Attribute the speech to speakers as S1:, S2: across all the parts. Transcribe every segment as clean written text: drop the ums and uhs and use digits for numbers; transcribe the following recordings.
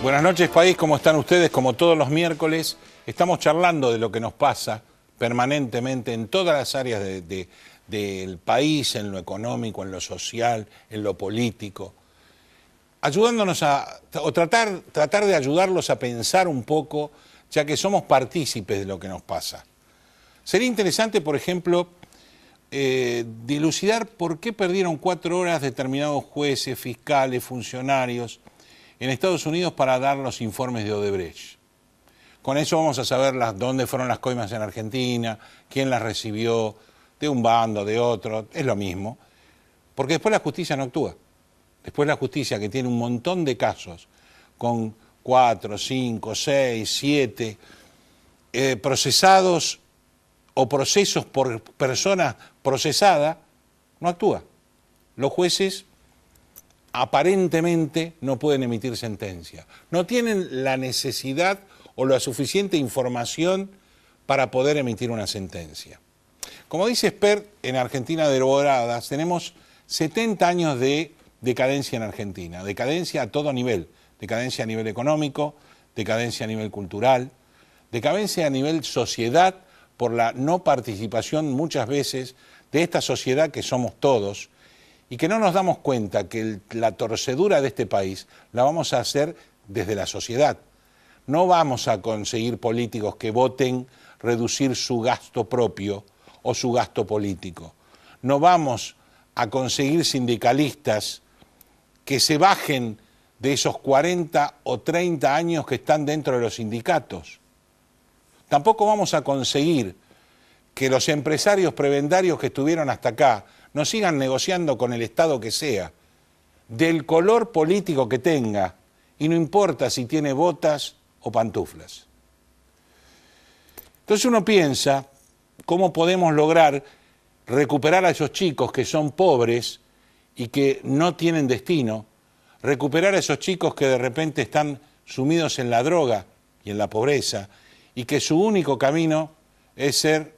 S1: Buenas noches, país, ¿cómo están ustedes? Como todos los miércoles, estamos charlando de lo que nos pasa permanentemente en todas las áreas del país, en lo económico, en lo social, en lo político, ayudándonos o tratar de ayudarlos a pensar un poco, ya que somos partícipes de lo que nos pasa. Sería interesante, por ejemplo, dilucidar por qué perdieron 4 horas determinados jueces, fiscales, funcionarios en Estados Unidos para dar los informes de Odebrecht. Con eso vamos a saber dónde fueron las coimas en Argentina, quién las recibió, de un bando, de otro, es lo mismo. Porque después la justicia no actúa. Después la justicia, que tiene un montón de casos, con 4, 5, 6, 7 procesados o procesos por persona procesada, no actúa. Los jueces aparentemente no pueden emitir sentencia. No tienen la necesidad o la suficiente información para poder emitir una sentencia. Como dice Spert, en Argentina Derogadas tenemos 70 años de decadencia en Argentina, decadencia a todo nivel, decadencia a nivel económico, decadencia a nivel cultural, decadencia a nivel sociedad por la no participación muchas veces de esta sociedad que somos todos, y que no nos damos cuenta que la torcedura de este país la vamos a hacer desde la sociedad. No vamos a conseguir políticos que voten reducir su gasto propio o su gasto político. No vamos a conseguir sindicalistas que se bajen de esos 40 o 30 años que están dentro de los sindicatos. Tampoco vamos a conseguir que los empresarios prebendarios que estuvieron hasta acá no sigan negociando con el Estado que sea, del color político que tenga, y no importa si tiene botas o pantuflas. Entonces uno piensa cómo podemos lograr recuperar a esos chicos que son pobres y que no tienen destino, recuperar a esos chicos que de repente están sumidos en la droga y en la pobreza, y que su único camino es ser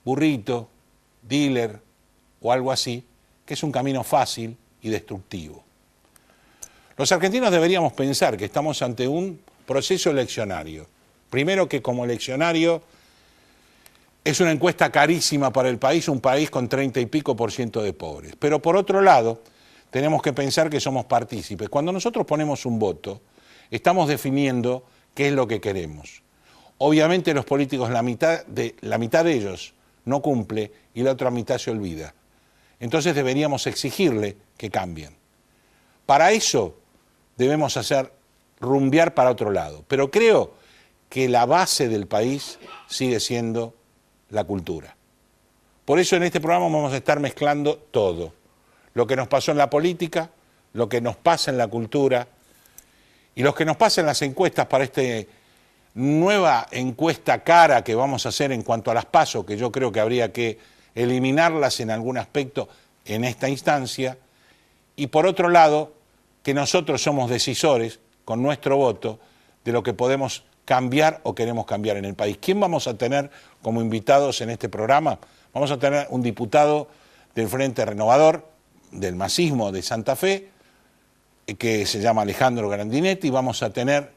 S1: burrito, dealer, o algo así, que es un camino fácil y destructivo. Los argentinos deberíamos pensar que estamos ante un proceso eleccionario. Primero, que como eleccionario es una encuesta carísima para el país, un país con 30 y pico % de pobres. Pero por otro lado, tenemos que pensar que somos partícipes. Cuando nosotros ponemos un voto, estamos definiendo qué es lo que queremos. Obviamente los políticos, la mitad de ellos no cumple y la otra mitad se olvida. Entonces deberíamos exigirle que cambien. Para eso debemos rumbear para otro lado. Pero creo que la base del país sigue siendo la cultura. Por eso en este programa vamos a estar mezclando todo. Lo que nos pasó en la política, lo que nos pasa en la cultura y lo que nos pasa en las encuestas para esta nueva encuesta cara que vamos a hacer en cuanto a las PASO, que yo creo que habría que eliminarlas en algún aspecto en esta instancia, y por otro lado, que nosotros somos decisores con nuestro voto de lo que podemos cambiar o queremos cambiar en el país. ¿Quién vamos a tener como invitados en este programa? Vamos a tener un diputado del Frente Renovador, del Masismo de Santa Fe, que se llama Alejandro Grandinetti. Vamos a tener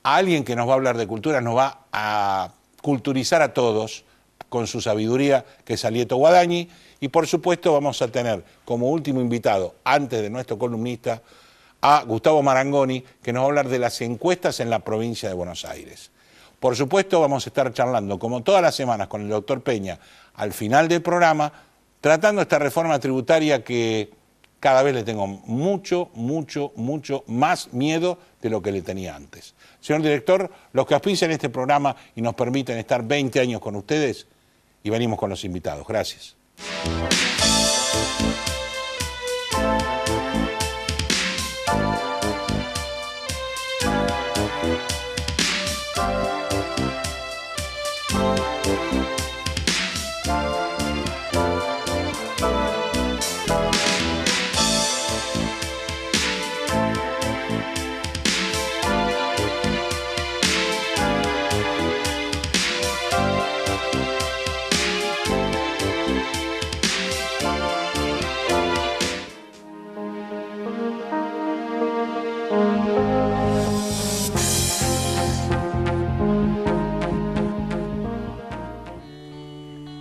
S1: a alguien que nos va a hablar de cultura, nos va a culturizar a todos con su sabiduría, que es Alieto Guadañi, y por supuesto vamos a tener como último invitado, antes de nuestro columnista, a Gustavo Marangoni, que nos va a hablar de las encuestas en la provincia de Buenos Aires. Por supuesto vamos a estar charlando, como todas las semanas, con el doctor Peña, al final del programa, tratando esta reforma tributaria que cada vez le tengo mucho más miedo de lo que le tenía antes. Señor director, los que auspician este programa y nos permiten estar 20 años con ustedes, y venimos con los invitados. Gracias.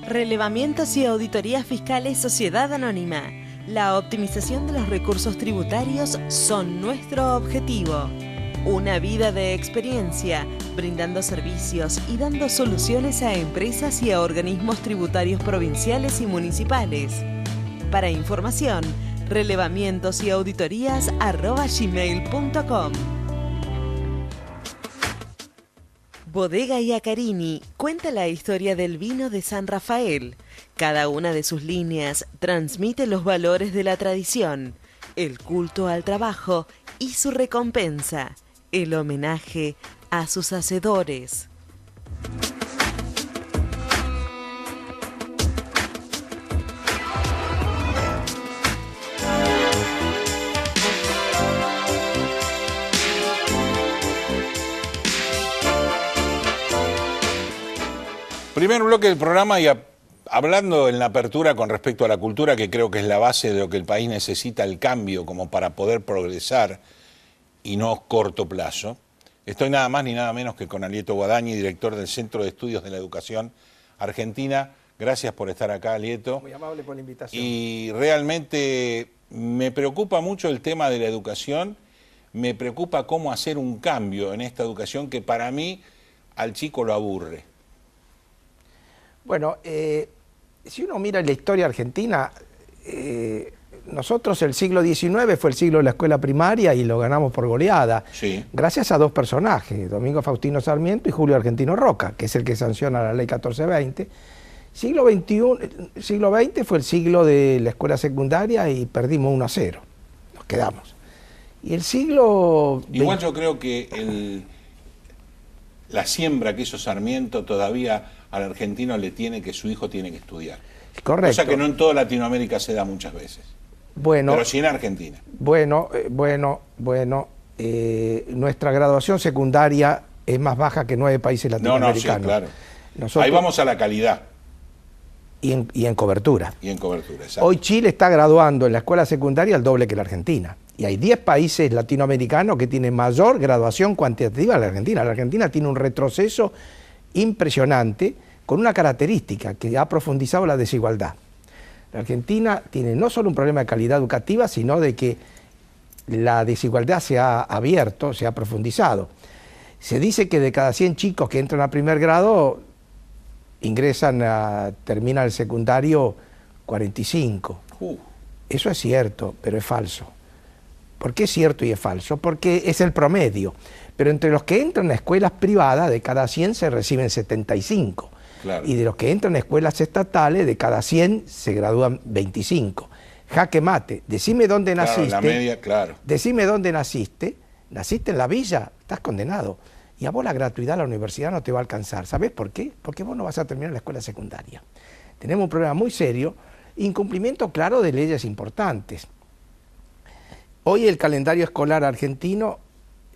S2: Relevamientos y auditorías fiscales Sociedad Anónima. La optimización de los recursos tributarios son nuestro objetivo. Una vida de experiencia, brindando servicios y dando soluciones a empresas y a organismos tributarios provinciales y municipales. Para información, relevamientosauditorías@gmail.com. Bodega Iacarini cuenta la historia del vino de San Rafael. Cada una de sus líneas transmite los valores de la tradición, el culto al trabajo y su recompensa, el homenaje a sus hacedores.
S1: Primer bloque del programa y hablando en la apertura con respecto a la cultura, que creo que es la base de lo que el país necesita, el cambio como para poder progresar y no corto plazo. Estoy nada más ni nada menos que con Alieto Guadañi, director del Centro de Estudios de la Educación Argentina. Gracias por estar acá, Alieto.
S3: Muy amable por la invitación.
S1: Y realmente me preocupa mucho el tema de la educación, me preocupa cómo hacer un cambio en esta educación que para mí al chico lo aburre.
S3: Bueno, si uno mira la historia argentina, nosotros el siglo XIX fue el siglo de la escuela primaria y lo ganamos por goleada,
S1: Sí.
S3: gracias a dos personajes, Domingo Faustino Sarmiento y Julio Argentino Roca, que es el que sanciona la ley 1420. Siglo XX fue el siglo de la escuela secundaria y perdimos 1-0, nos quedamos. Y el siglo
S1: Igual yo creo que la siembra que hizo Sarmiento todavía al argentino le tiene que su hijo tiene que estudiar.
S3: Correcto.
S1: Cosa que no en toda Latinoamérica se da muchas veces.
S3: Bueno,
S1: Pero sí en Argentina.
S3: Nuestra graduación secundaria es más baja que 9 países latinoamericanos.
S1: Sí, claro.
S3: Nosotros,
S1: Ahí vamos a la calidad
S3: y en cobertura.
S1: y en cobertura. Exacto.
S3: Hoy Chile está graduando en la escuela secundaria el doble que la Argentina. Y hay 10 países latinoamericanos que tienen mayor graduación cuantitativa que la Argentina. La Argentina tiene un retroceso impresionante con una característica que ha profundizado la desigualdad. La Argentina tiene no solo un problema de calidad educativa, sino de que la desigualdad se ha abierto, se ha profundizado. Se dice que de cada 100 chicos que entran a primer grado, terminan el secundario 45. Eso es cierto, pero es falso. ¿Por qué es cierto y es falso? Porque es el promedio. Pero entre los que entran a escuelas privadas, de cada 100 se reciben 75.
S1: Claro.
S3: Y de los que entran a escuelas estatales, de cada 100 se gradúan 25. Jaque mate, decime dónde naciste.
S1: La media, claro.
S3: Decime dónde naciste. ¿Naciste en la villa? Estás condenado. Y a vos la gratuidad a la universidad no te va a alcanzar. ¿Sabés por qué? Porque vos no vas a terminar la escuela secundaria. Tenemos un problema muy serio, incumplimiento claro de leyes importantes. Hoy el calendario escolar argentino,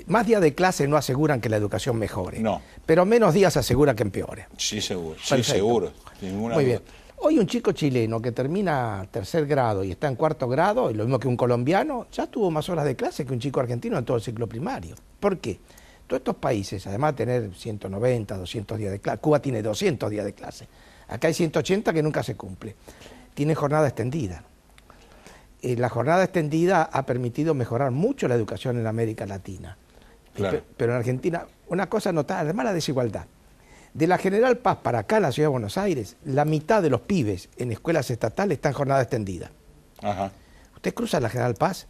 S3: más días de clase no aseguran que la educación mejore,
S1: No.
S3: pero menos días asegura que empeore.
S1: Sí, seguro. Sí,
S3: Perfecto.
S1: seguro. Ninguna
S3: Muy
S1: duda.
S3: bien. Hoy un chico chileno que termina tercer grado y está en cuarto grado, y lo mismo que un colombiano, ya tuvo más horas de clase que un chico argentino en todo el ciclo primario. ¿Por qué? Todos estos países, además de tener 190, 200 días de clase, Cuba tiene 200 días de clase, acá hay 180 que nunca se cumple, tiene jornada extendida. La jornada extendida ha permitido mejorar mucho la educación en América Latina.
S1: Claro.
S3: Pero en Argentina, una cosa notable, además la desigualdad. De la General Paz para acá, en la Ciudad de Buenos Aires, la mitad de los pibes en escuelas estatales están en jornada extendida.
S1: Ajá.
S3: Usted cruza la General Paz,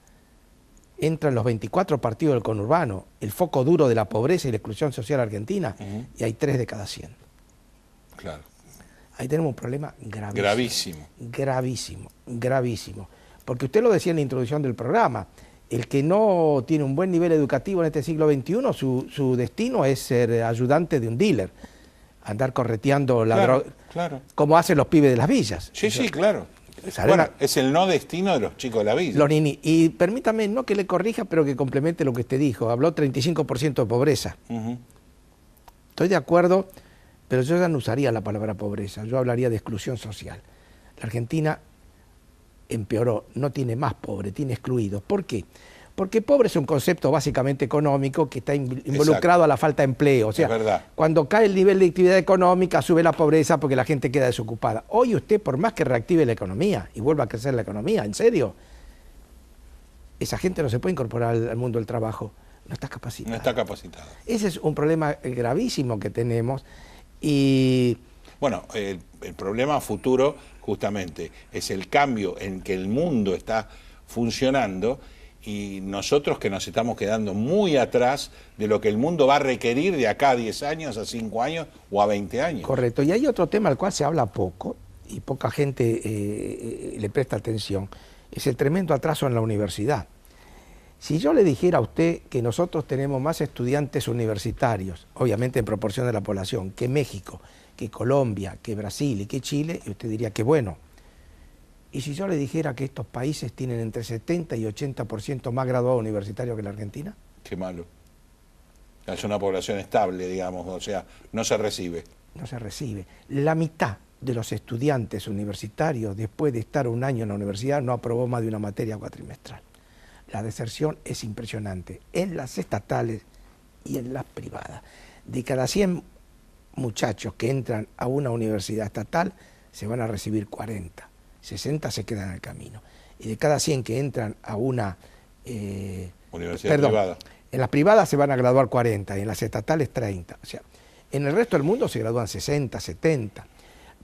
S3: entra en los 24 partidos del conurbano, el foco duro de la pobreza y la exclusión social argentina, y hay 3 de cada 100.
S1: Claro.
S3: Ahí tenemos un problema gravísimo.
S1: Gravísimo.
S3: Gravísimo, gravísimo. Porque usted lo decía en la introducción del programa, el que no tiene un buen nivel educativo en este siglo XXI, su destino es ser ayudante de un dealer, andar correteando la
S1: Claro,
S3: droga,
S1: claro.
S3: como hacen los pibes de las villas.
S1: Sí, sí, claro.
S3: ¿Saben?
S1: Bueno, es el no destino de los chicos de la villa.
S3: Los ninis. Y permítame, no que le corrija, pero que complemente lo que usted dijo. Habló 35% de pobreza.
S1: Ujú.
S3: Estoy de acuerdo, pero yo ya no usaría la palabra pobreza, yo hablaría de exclusión social. La Argentina empeoró, no tiene más pobres, tiene excluidos. ¿Por qué? Porque pobre es un concepto básicamente económico que está involucrado a la falta de empleo. O sea, cuando cae el nivel de actividad económica, sube la pobreza porque la gente queda desocupada. Hoy usted, por más que reactive la economía y vuelva a crecer la economía, en serio, esa gente no se puede incorporar al mundo del trabajo. No está capacitada.
S1: No está capacitada.
S3: Ese es un problema gravísimo que tenemos. Y
S1: bueno, el problema futuro justamente es el cambio en que el mundo está funcionando y nosotros que nos estamos quedando muy atrás de lo que el mundo va a requerir de acá a 10 años, a 5 años o a 20 años.
S3: Correcto. Y hay otro tema al cual se habla poco y poca gente le presta atención, es el tremendo atraso en la universidad. Si yo le dijera a usted que nosotros tenemos más estudiantes universitarios, obviamente en proporción de la población, que México, que Colombia, que Brasil y que Chile, usted diría que bueno. Y si yo le dijera que estos países tienen entre 70 y 80% más graduados universitarios que la Argentina.
S1: Qué malo. Es una población estable, digamos, o sea, no se recibe.
S3: No se recibe. La mitad de los estudiantes universitarios, después de estar un año en la universidad, no aprobó más de una materia cuatrimestral. La deserción es impresionante en las estatales y en las privadas. De cada 100 muchachos que entran a una universidad estatal, se van a recibir 40. 60 se quedan en el camino. Y de cada 100 que entran a una
S1: universidad privada,
S3: en las privadas se van a graduar 40 y en las estatales 30. O sea, en el resto del mundo se gradúan 60, 70.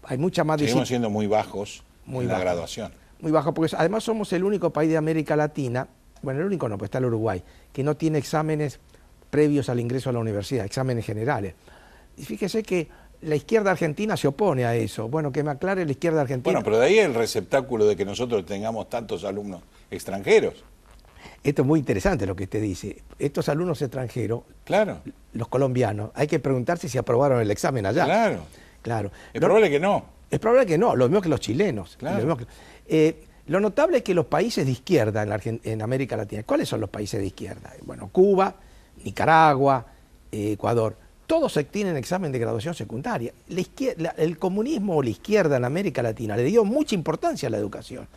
S3: Hay mucha más
S1: Seguimos siendo muy bajos en la graduación.
S3: Muy bajo, porque además somos el único país de América Latina, bueno, el único no, pues está el Uruguay, que no tiene exámenes previos al ingreso a la universidad, exámenes generales. Y fíjese que la izquierda argentina se opone a eso. Bueno, que me aclare la izquierda argentina.
S1: Bueno, pero de ahí el receptáculo de que nosotros tengamos tantos alumnos extranjeros.
S3: Esto es muy interesante lo que usted dice. Estos alumnos extranjeros,
S1: claro,
S3: los colombianos, hay que preguntarse si aprobaron el examen allá.
S1: Claro. Es probable que no.
S3: Es probable que no, lo mismo que los chilenos.
S1: Claro.
S3: Lo notable es que los países de izquierda en América Latina, ¿cuáles son los países de izquierda? Bueno, Cuba, Nicaragua, Ecuador, todos tienen examen de graduación secundaria. El comunismo o la izquierda en América Latina le dio mucha importancia a la educación.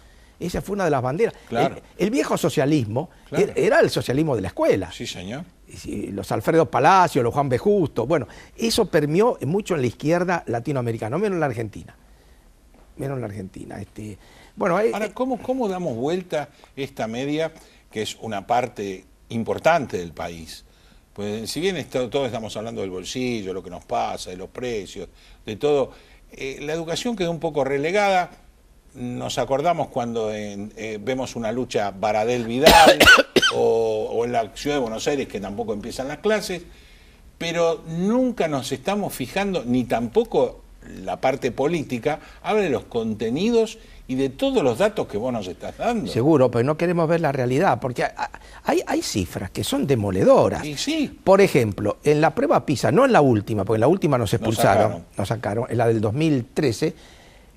S3: Esa fue una de las banderas.
S1: Claro.
S3: El viejo socialismo era el socialismo de la escuela.
S1: Sí, señor.
S3: Los Alfredo Palacio, los Juan B. Justo, bueno, eso permeó mucho en la izquierda latinoamericana, menos en la Argentina. Bueno,
S1: ahora, ¿cómo damos vuelta esta media, que es una parte importante del país? Pues si bien todos estamos hablando del bolsillo, lo que nos pasa, de los precios, de todo, la educación quedó un poco relegada. Nos acordamos cuando vemos una lucha Baradel-Vidal o en la ciudad de Buenos Aires, que tampoco empiezan las clases, pero nunca nos estamos fijando, ni tampoco la parte política, habla de los contenidos y de todos los datos que vos nos estás dando.
S3: Seguro, pero no queremos ver la realidad, porque hay cifras que son demoledoras.
S1: Y sí.
S3: Por ejemplo, en la prueba PISA, no en la última, porque en la última nos expulsaron, nos sacaron, en la del 2013,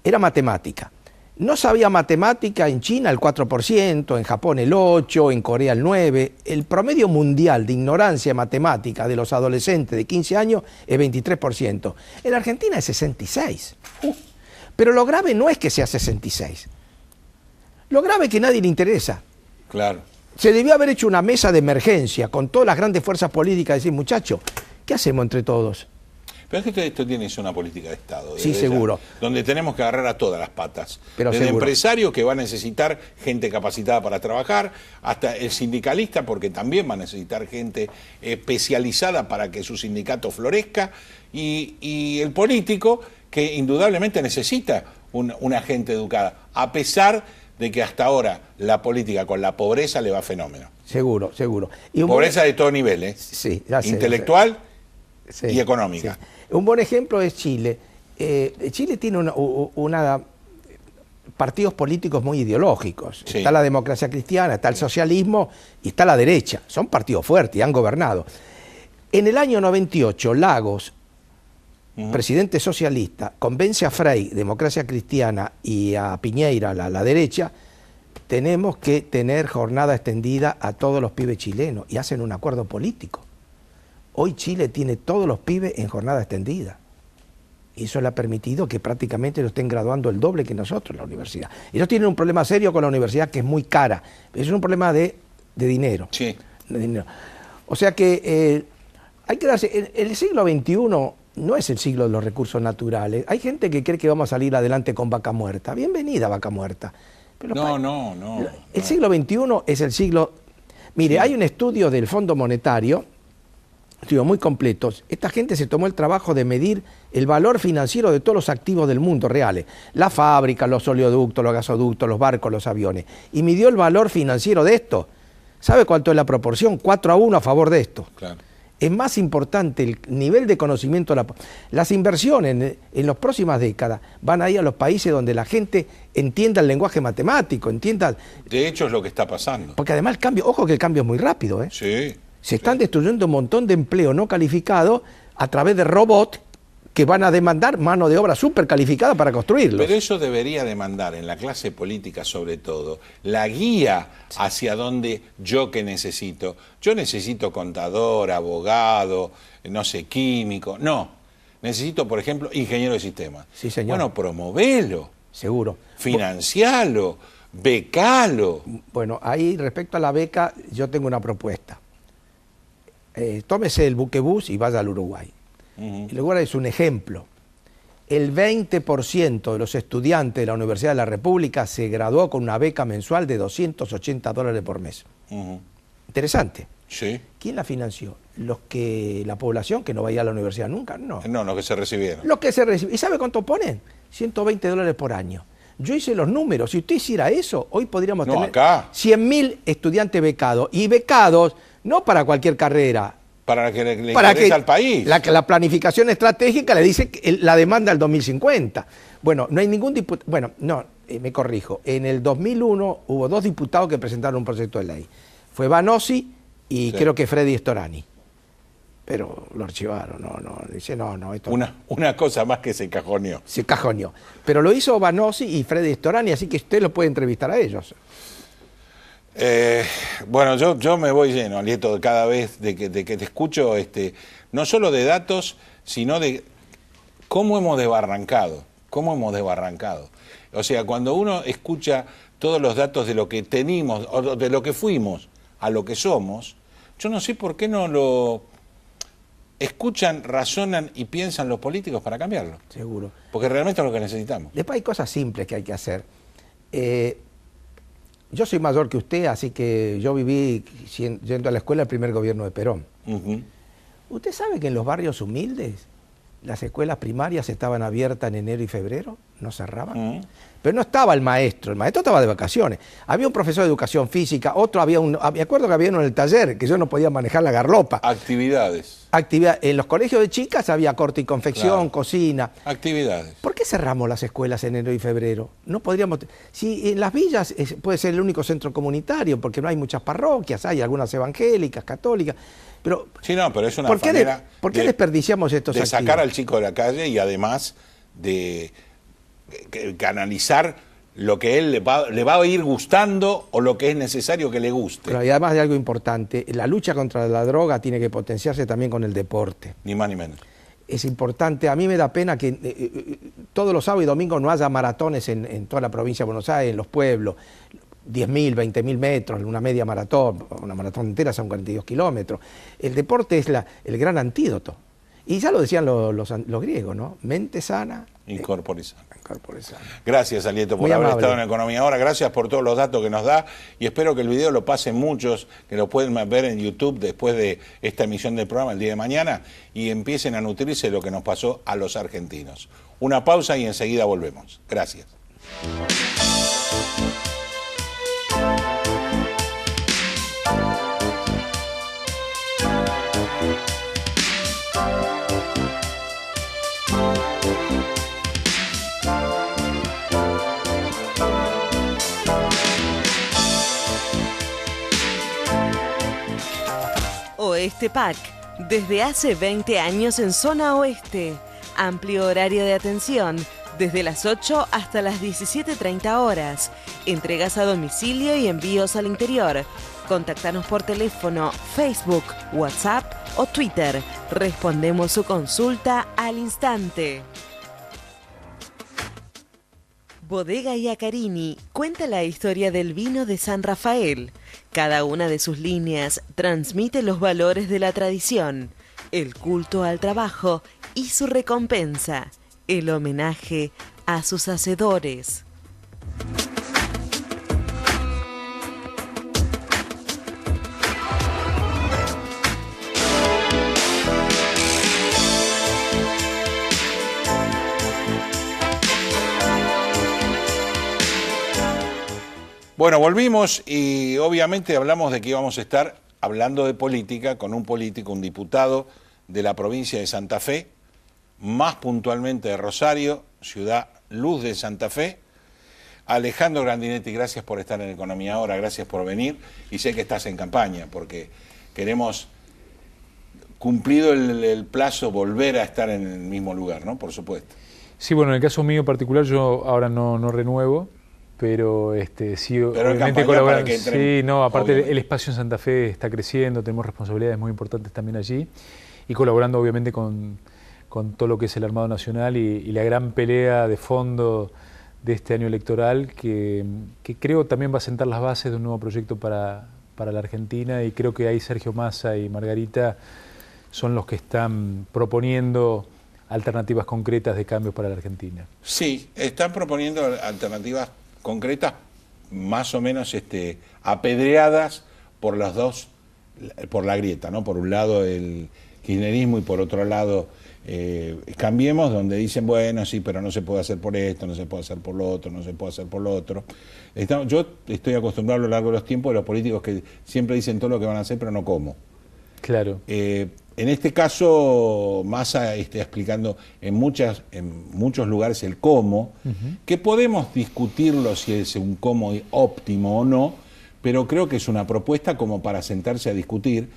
S3: era matemática. No sabía matemática en China el 4%, en Japón el 8%, en Corea el 9%. El promedio mundial de ignorancia matemática de los adolescentes de 15 años es 23%. En Argentina es 66%. Pero lo grave no es que sea 66%. Lo grave es que a nadie le interesa.
S1: Claro.
S3: Se debió haber hecho una mesa de emergencia con todas las grandes fuerzas políticas y decir, muchachos, ¿qué hacemos entre todos?
S1: Pero es que esto tiene una política de Estado.
S3: Sí, seguro.
S1: Donde tenemos que agarrar a todas las patas.
S3: Pero
S1: desde
S3: seguro.
S1: Empresario, que va a necesitar gente capacitada para trabajar, hasta el sindicalista, porque también va a necesitar gente especializada para que su sindicato florezca, y el político, que indudablemente necesita una gente educada, a pesar de que hasta ahora la política con la pobreza le va fenómeno.
S3: Seguro, seguro.
S1: Y pobreza de todo nivel, ¿eh?
S3: Sí, ya sé,
S1: intelectual
S3: sí,
S1: y económica.
S3: Sí. Un buen ejemplo es Chile. Chile tiene partidos políticos muy ideológicos.
S1: Sí.
S3: Está la democracia cristiana, está el socialismo y está la derecha. Son partidos fuertes y han gobernado. En el año 98, Lagos, presidente socialista, convence a Frei, democracia cristiana, y a Piñeira, la derecha, tenemos que tener jornada extendida a todos los pibes chilenos, y hacen un acuerdo político. Hoy Chile tiene todos los pibes en jornada extendida. Y eso le ha permitido que prácticamente lo estén graduando el doble que nosotros en la universidad. Ellos tienen un problema serio con la universidad, que es muy cara. Es un problema de de dinero.
S1: Sí.
S3: De dinero. O sea que hay que darse... El siglo XXI no es el siglo de los recursos naturales. Hay gente que cree que vamos a salir adelante con vaca muerta. Bienvenida, vaca muerta. Pero
S1: No.
S3: El siglo XXI es el siglo... Mire, hay un estudio del Fondo Monetario, estudio muy completos. Esta gente se tomó el trabajo de medir el valor financiero de todos los activos del mundo reales. Las fábricas, los oleoductos, los gasoductos, los barcos, los aviones. Y midió el valor financiero de esto. ¿Sabe cuánto es la proporción? 4-1 a favor de esto.
S1: Claro.
S3: Es más importante el nivel de conocimiento. Las inversiones en las próximas décadas van a ir a los países donde la gente entienda el lenguaje matemático, entienda...
S1: De hecho es lo que está pasando.
S3: Porque además el cambio, ojo que el cambio es muy rápido, ¿eh?
S1: Sí.
S3: Se están destruyendo un montón de empleo no calificado a través de robots que van a demandar mano de obra súper calificada para construirlos.
S1: Pero eso debería demandar en la clase política sobre todo la guía hacia donde yo que necesito. Yo necesito contador, abogado, no sé, químico. No, necesito, por ejemplo, ingeniero de sistemas.
S3: Sí, señor.
S1: Bueno, promovelo,
S3: Seguro.
S1: financialo, becalo.
S3: Bueno, ahí respecto a la beca, yo tengo una propuesta. Tómese el buquebús y vaya al Uruguay. El Uruguay es un ejemplo. El 20% de los estudiantes de la Universidad de la República se graduó con una beca mensual de $280 por mes. Interesante.
S1: Sí.
S3: ¿Quién la financió? La población que no vaya a la universidad nunca, no.
S1: No, los que se recibieron.
S3: Los que se reciben. ¿Y sabe cuánto ponen? $120 por año. Yo hice los números. Si usted hiciera eso, hoy podríamos tener
S1: acá
S3: 100.000 estudiantes becados. Y becados no para cualquier carrera.
S1: Para que le interese al país.
S3: La planificación estratégica le dice que la demanda al 2050. Bueno, no hay ningún diputado... Bueno, no, me corrijo. En el 2001 hubo 2 diputados que presentaron un proyecto de ley. Fue Banossi y creo que Freddy Storani. Pero lo archivaron, dice no, esto...
S1: Una cosa más que se cajoneó.
S3: Se cajoneó. Pero lo hizo Banossi y Freddy Storani, así que usted lo puede entrevistar a ellos.
S1: Bueno, yo me voy lleno, Alieto, cada vez de que te escucho, no solo de datos, sino de cómo hemos desbarrancado. O sea, cuando uno escucha todos los datos de lo que tenemos, o de lo que fuimos, a lo que somos, yo no sé por qué no lo escuchan, razonan y piensan los políticos para cambiarlo.
S3: Seguro.
S1: Porque realmente es lo que necesitamos.
S3: Después hay cosas simples que hay que hacer. Yo soy mayor que usted, así que yo viví yendo a la escuela el primer gobierno de Perón. ¿Usted sabe que en los barrios humildes las escuelas primarias estaban abiertas en enero y febrero? No cerraban. Pero no estaba el maestro estaba de vacaciones. Había un profesor de educación física, me acuerdo que había uno en el taller, que yo no podía manejar la garlopa.
S1: Actividades.
S3: En los colegios de chicas había corte y confección, claro, cocina.
S1: Actividades.
S3: ¿Por qué cerramos las escuelas en enero y febrero? No podríamos... Si en las villas puede ser el único centro comunitario, porque no hay muchas parroquias, hay algunas evangélicas, católicas, pero...
S1: Sí, no, pero es una manera...
S3: ¿Por qué desperdiciamos estos activos?
S1: De sacar al chico de la calle y además de canalizar lo que él le va a ir gustando o lo que es necesario que le guste.
S3: Pero y además de algo importante, la lucha contra la droga tiene que potenciarse también con el deporte.
S1: Ni más ni menos.
S3: Es importante, a mí me da pena que todos los sábados y domingos no haya maratones en toda la provincia de Buenos Aires, en los pueblos, 10.000, 20.000 metros, una media maratón, una maratón entera son 42 kilómetros. El deporte es el gran antídoto. Y ya lo decían los griegos, ¿no? Mente sana.
S1: Incorpore sana. Gracias, Alieto, por haber estado en Economía Ahora. Gracias por todos los datos que nos da. Y espero que el video lo pasen muchos, que lo pueden ver en YouTube después de esta emisión del programa el día de mañana y empiecen a nutrirse de lo que nos pasó a los argentinos. Una pausa y enseguida volvemos. Gracias.
S2: Oeste Pack, desde hace 20 años en zona oeste. Amplio horario de atención, desde las 8 hasta las 17:30 horas. Entregas a domicilio y envíos al interior. Contáctanos por teléfono, Facebook, WhatsApp o Twitter. Respondemos su consulta al instante. Bodega Iacarini cuenta la historia del vino de San Rafael. Cada una de sus líneas transmite los valores de la tradición, el culto al trabajo y su recompensa, el homenaje a sus hacedores.
S1: Bueno, volvimos y obviamente hablamos de que íbamos a estar hablando de política con un político, un diputado de la provincia de Santa Fe, más puntualmente de Rosario, ciudad luz de Santa Fe. Alejandro Grandinetti, gracias por estar en Economía Ahora, gracias por venir, y sé que estás en campaña porque queremos, cumplido el plazo, volver a estar en el mismo lugar, ¿no? Por supuesto.
S4: Sí, bueno, en el caso mío particular yo ahora no renuevo, pero sí,
S1: pero obviamente colaborar.
S4: Sí, no, aparte
S1: obviamente.
S4: el espacio en Santa Fe está creciendo, tenemos responsabilidades muy importantes también allí, y colaborando obviamente con todo lo que es el Armado Nacional y la gran pelea de fondo de este año electoral que creo también va a sentar las bases de un nuevo proyecto para la Argentina, y creo que ahí Sergio Massa y Margarita son los que están proponiendo alternativas concretas de cambios para la Argentina.
S1: Sí, están proponiendo alternativas concretas más o menos apedreadas por las dos, por la grieta, ¿no? Por un lado el kirchnerismo y por otro lado Cambiemos, donde dicen, bueno, sí, pero no se puede hacer por esto, no se puede hacer por lo otro, no se puede hacer por lo otro. Yo estoy acostumbrado a lo largo de los tiempos de los políticos que siempre dicen todo lo que van a hacer, pero no cómo.
S4: Claro.
S1: En este caso, Massa está explicando en muchos lugares el cómo, que podemos discutirlo si es un cómo óptimo o no, pero creo que es una propuesta como para sentarse a discutir,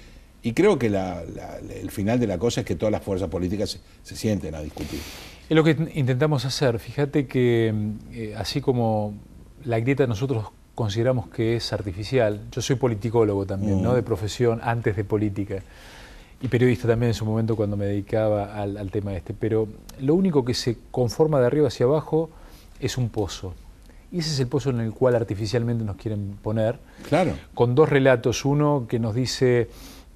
S1: y creo que el final de la cosa es que todas las fuerzas políticas se sienten a discutir.
S4: Es lo que intentamos hacer. Fíjate que así como la grieta nosotros consideramos que es artificial, yo soy politicólogo también, ¿no? De profesión, antes de política, y periodista también en su momento cuando me dedicaba al tema pero lo único que se conforma de arriba hacia abajo es un pozo, y ese es el pozo en el cual artificialmente nos quieren poner,
S1: claro,
S4: con dos relatos, uno que nos dice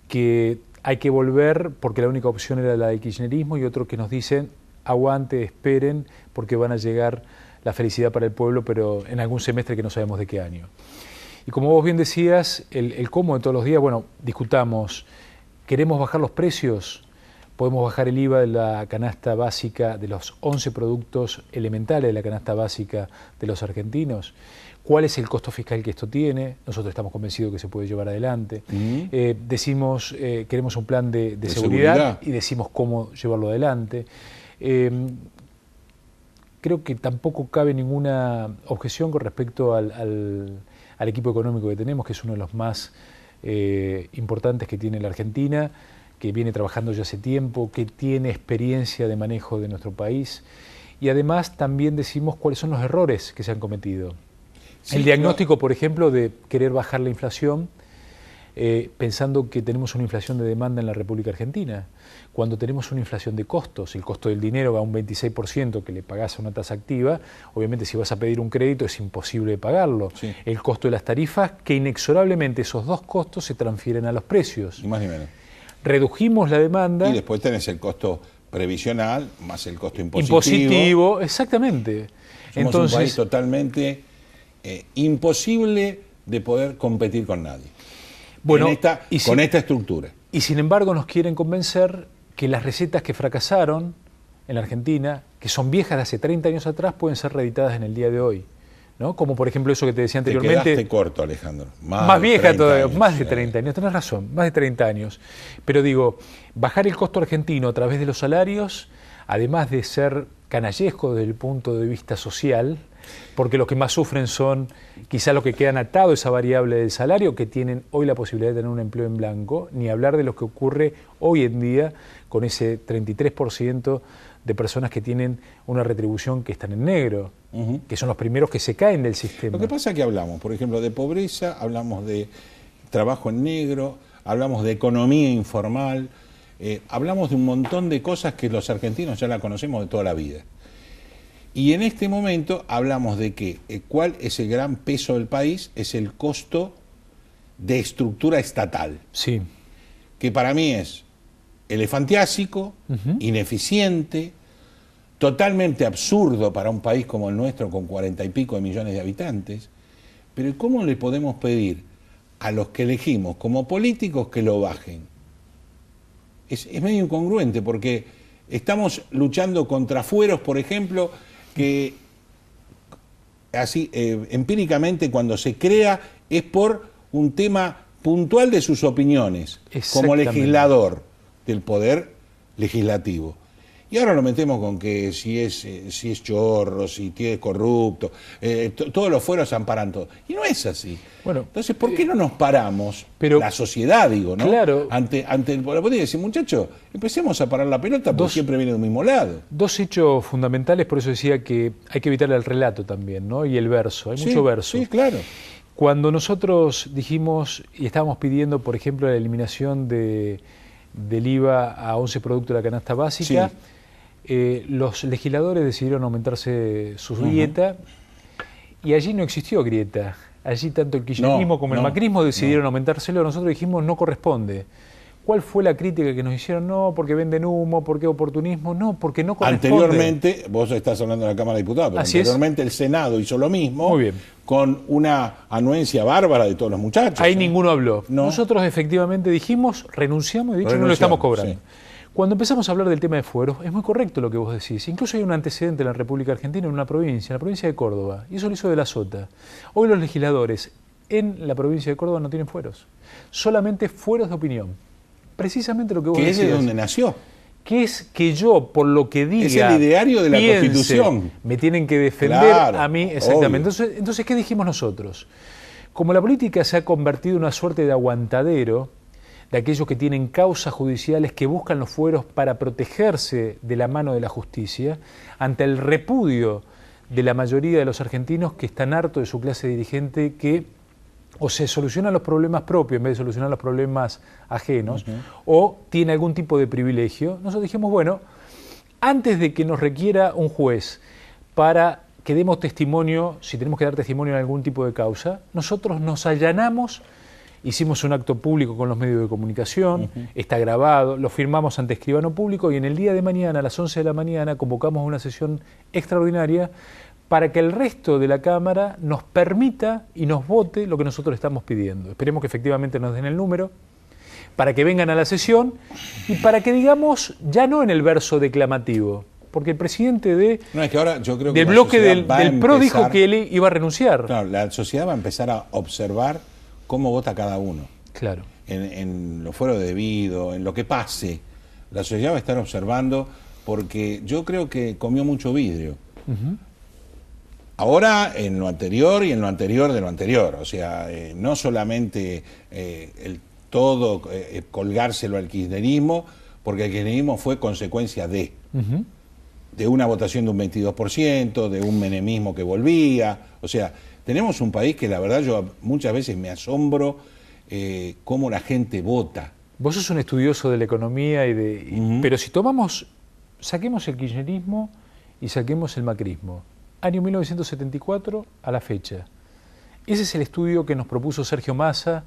S4: que hay que volver porque la única opción era la del kirchnerismo, y otro que nos dicen aguante, esperen, porque van a llegar la felicidad para el pueblo, pero en algún semestre que no sabemos de qué año. Y como vos bien decías, el cómo de todos los días, bueno, discutamos, ¿queremos bajar los precios? Podemos bajar el IVA de la canasta básica, de los 11 productos elementales de la canasta básica de los argentinos. ¿Cuál es el costo fiscal que esto tiene? Nosotros estamos convencidos que se puede llevar adelante. Decimos, queremos un plan de seguridad, y decimos cómo llevarlo adelante. Creo que tampoco cabe ninguna objeción con respecto al equipo económico que tenemos, que es uno de los más importantes que tiene la Argentina, que viene trabajando ya hace tiempo, que tiene experiencia de manejo de nuestro país, y además también decimos cuáles son los errores que se han cometido. Sí, el diagnóstico, por ejemplo, de querer bajar la inflación, pensando que tenemos una inflación de demanda en la República Argentina, cuando tenemos una inflación de costos. El costo del dinero va a un 26% que le pagás a una tasa activa. Obviamente, si vas a pedir un crédito es imposible de pagarlo. Sí. El costo de las tarifas, que inexorablemente esos dos costos se transfieren a los precios.
S1: Ni más ni menos.
S4: Redujimos la demanda.
S1: Y después tenés el costo previsional más el costo
S4: impositivo. Exactamente.
S1: Somos entonces un país totalmente imposible de poder competir con nadie.
S4: Bueno,
S1: con esta estructura.
S4: Y sin embargo nos quieren convencer que las recetas que fracasaron en la Argentina, que son viejas de hace 30 años atrás, pueden ser reeditadas en el día de hoy, ¿no? Como por ejemplo eso que te decía anteriormente.
S1: Te quedaste corto, Alejandro.
S4: Más vieja todavía, años, más de 30 años, tenés razón, más de 30 años. Pero digo, bajar el costo argentino a través de los salarios, además de ser canallesco desde el punto de vista social, porque los que más sufren son quizá los que quedan atados a esa variable del salario, que tienen hoy la posibilidad de tener un empleo en blanco, ni hablar de lo que ocurre hoy en día con ese 33% de personas que tienen una retribución que están en negro, que son los primeros que se caen del sistema.
S1: Lo que pasa es que hablamos, por ejemplo, de pobreza, hablamos de trabajo en negro, hablamos de economía informal, hablamos de un montón de cosas que los argentinos ya la conocemos de toda la vida. Y en este momento hablamos de que cuál es el gran peso del país, es el costo de estructura estatal,
S4: Sí.
S1: que para mí es elefantiásico, ineficiente, totalmente absurdo para un país como el nuestro con 40 y pico de millones de habitantes. Pero ¿cómo le podemos pedir a los que elegimos como políticos que lo bajen? Es medio incongruente porque estamos luchando contra fueros, por ejemplo, que así empíricamente cuando se crea es por un tema puntual de sus opiniones como legislador del poder legislativo. Y ahora lo metemos con que si es chorro, si es corrupto, todos los fueros amparan todo. Y no es así.
S4: Bueno,
S1: entonces, ¿por qué no nos paramos,
S4: pero,
S1: la sociedad, digo, ¿no?
S4: Claro.
S1: Ante el poder y decir, muchachos, empecemos a parar la pelota porque siempre viene del mismo lado.
S4: Dos hechos fundamentales, por eso decía que hay que evitar el relato también, ¿no? Y el verso, hay mucho verso.
S1: Sí, claro.
S4: Cuando nosotros dijimos y estábamos pidiendo, por ejemplo, la eliminación del IVA a 11 productos de la canasta básica, los legisladores decidieron aumentarse su grieta y allí no existió grieta. Allí tanto el kirchnerismo como el macrismo decidieron aumentárselo. Nosotros dijimos no corresponde. ¿Cuál fue la crítica que nos hicieron? No, porque venden humo, porque oportunismo. No, porque no corresponde.
S1: Anteriormente, vos estás hablando de la Cámara de Diputados, pero anteriormente el Senado hizo lo mismo.
S4: Muy bien.
S1: Con una anuencia bárbara de todos los muchachos.
S4: Ahí ninguno habló.
S1: No.
S4: Nosotros efectivamente dijimos, renunciamos y de hecho no lo estamos cobrando.
S1: Sí.
S3: Cuando empezamos a hablar del tema de fueros, es muy correcto lo que vos decís. Incluso hay un antecedente en la República Argentina, en una provincia, en la provincia de Córdoba, y eso lo hizo de la Sota. Hoy los legisladores en la provincia de Córdoba no tienen fueros, solamente fueros de opinión. Precisamente lo que vos decías.
S1: Que es de donde nació.
S3: Que es que yo, por lo que diga,
S1: es el ideario de la Constitución.
S3: Me tienen que defender
S1: claro,
S3: a mí, exactamente. Entonces, ¿qué dijimos nosotros? Como la política se ha convertido en una suerte de aguantadero de aquellos que tienen causas judiciales que buscan los fueros para protegerse de la mano de la justicia, ante el repudio de la mayoría de los argentinos que están hartos de su clase dirigente que o se solucionan los problemas propios en vez de solucionar los problemas ajenos, o tiene algún tipo de privilegio, nosotros dijimos, bueno, antes de que nos requiera un juez para que demos testimonio, si tenemos que dar testimonio en algún tipo de causa, nosotros nos allanamos, hicimos un acto público con los medios de comunicación, está grabado, lo firmamos ante escribano público y en el día de mañana, a las 11 de la mañana, convocamos una sesión extraordinaria para que el resto de la Cámara nos permita y nos vote lo que nosotros estamos pidiendo. Esperemos que efectivamente nos den el número, para que vengan a la sesión y para que digamos, ya no en el verso declamativo, porque el presidente
S1: no, es que ahora yo creo que
S3: del bloque del PRO dijo que él iba a renunciar.
S1: Claro, la sociedad va a empezar a observar cómo vota cada uno.
S3: Claro.
S1: En lo fuero debido, en lo que pase. La sociedad va a estar observando porque yo creo que comió mucho vidrio. Ahora en lo anterior y en lo anterior de lo anterior. O sea, no solamente el todo colgárselo al kirchnerismo, porque el kirchnerismo fue consecuencia de una votación de un 22%, de un menemismo que volvía. O sea, tenemos un país que la verdad yo muchas veces me asombro cómo la gente vota.
S3: Vos sos un estudioso de la economía pero si saquemos el kirchnerismo y saquemos el macrismo, año 1974 a la fecha. Ese es el estudio que nos propuso Sergio Massa,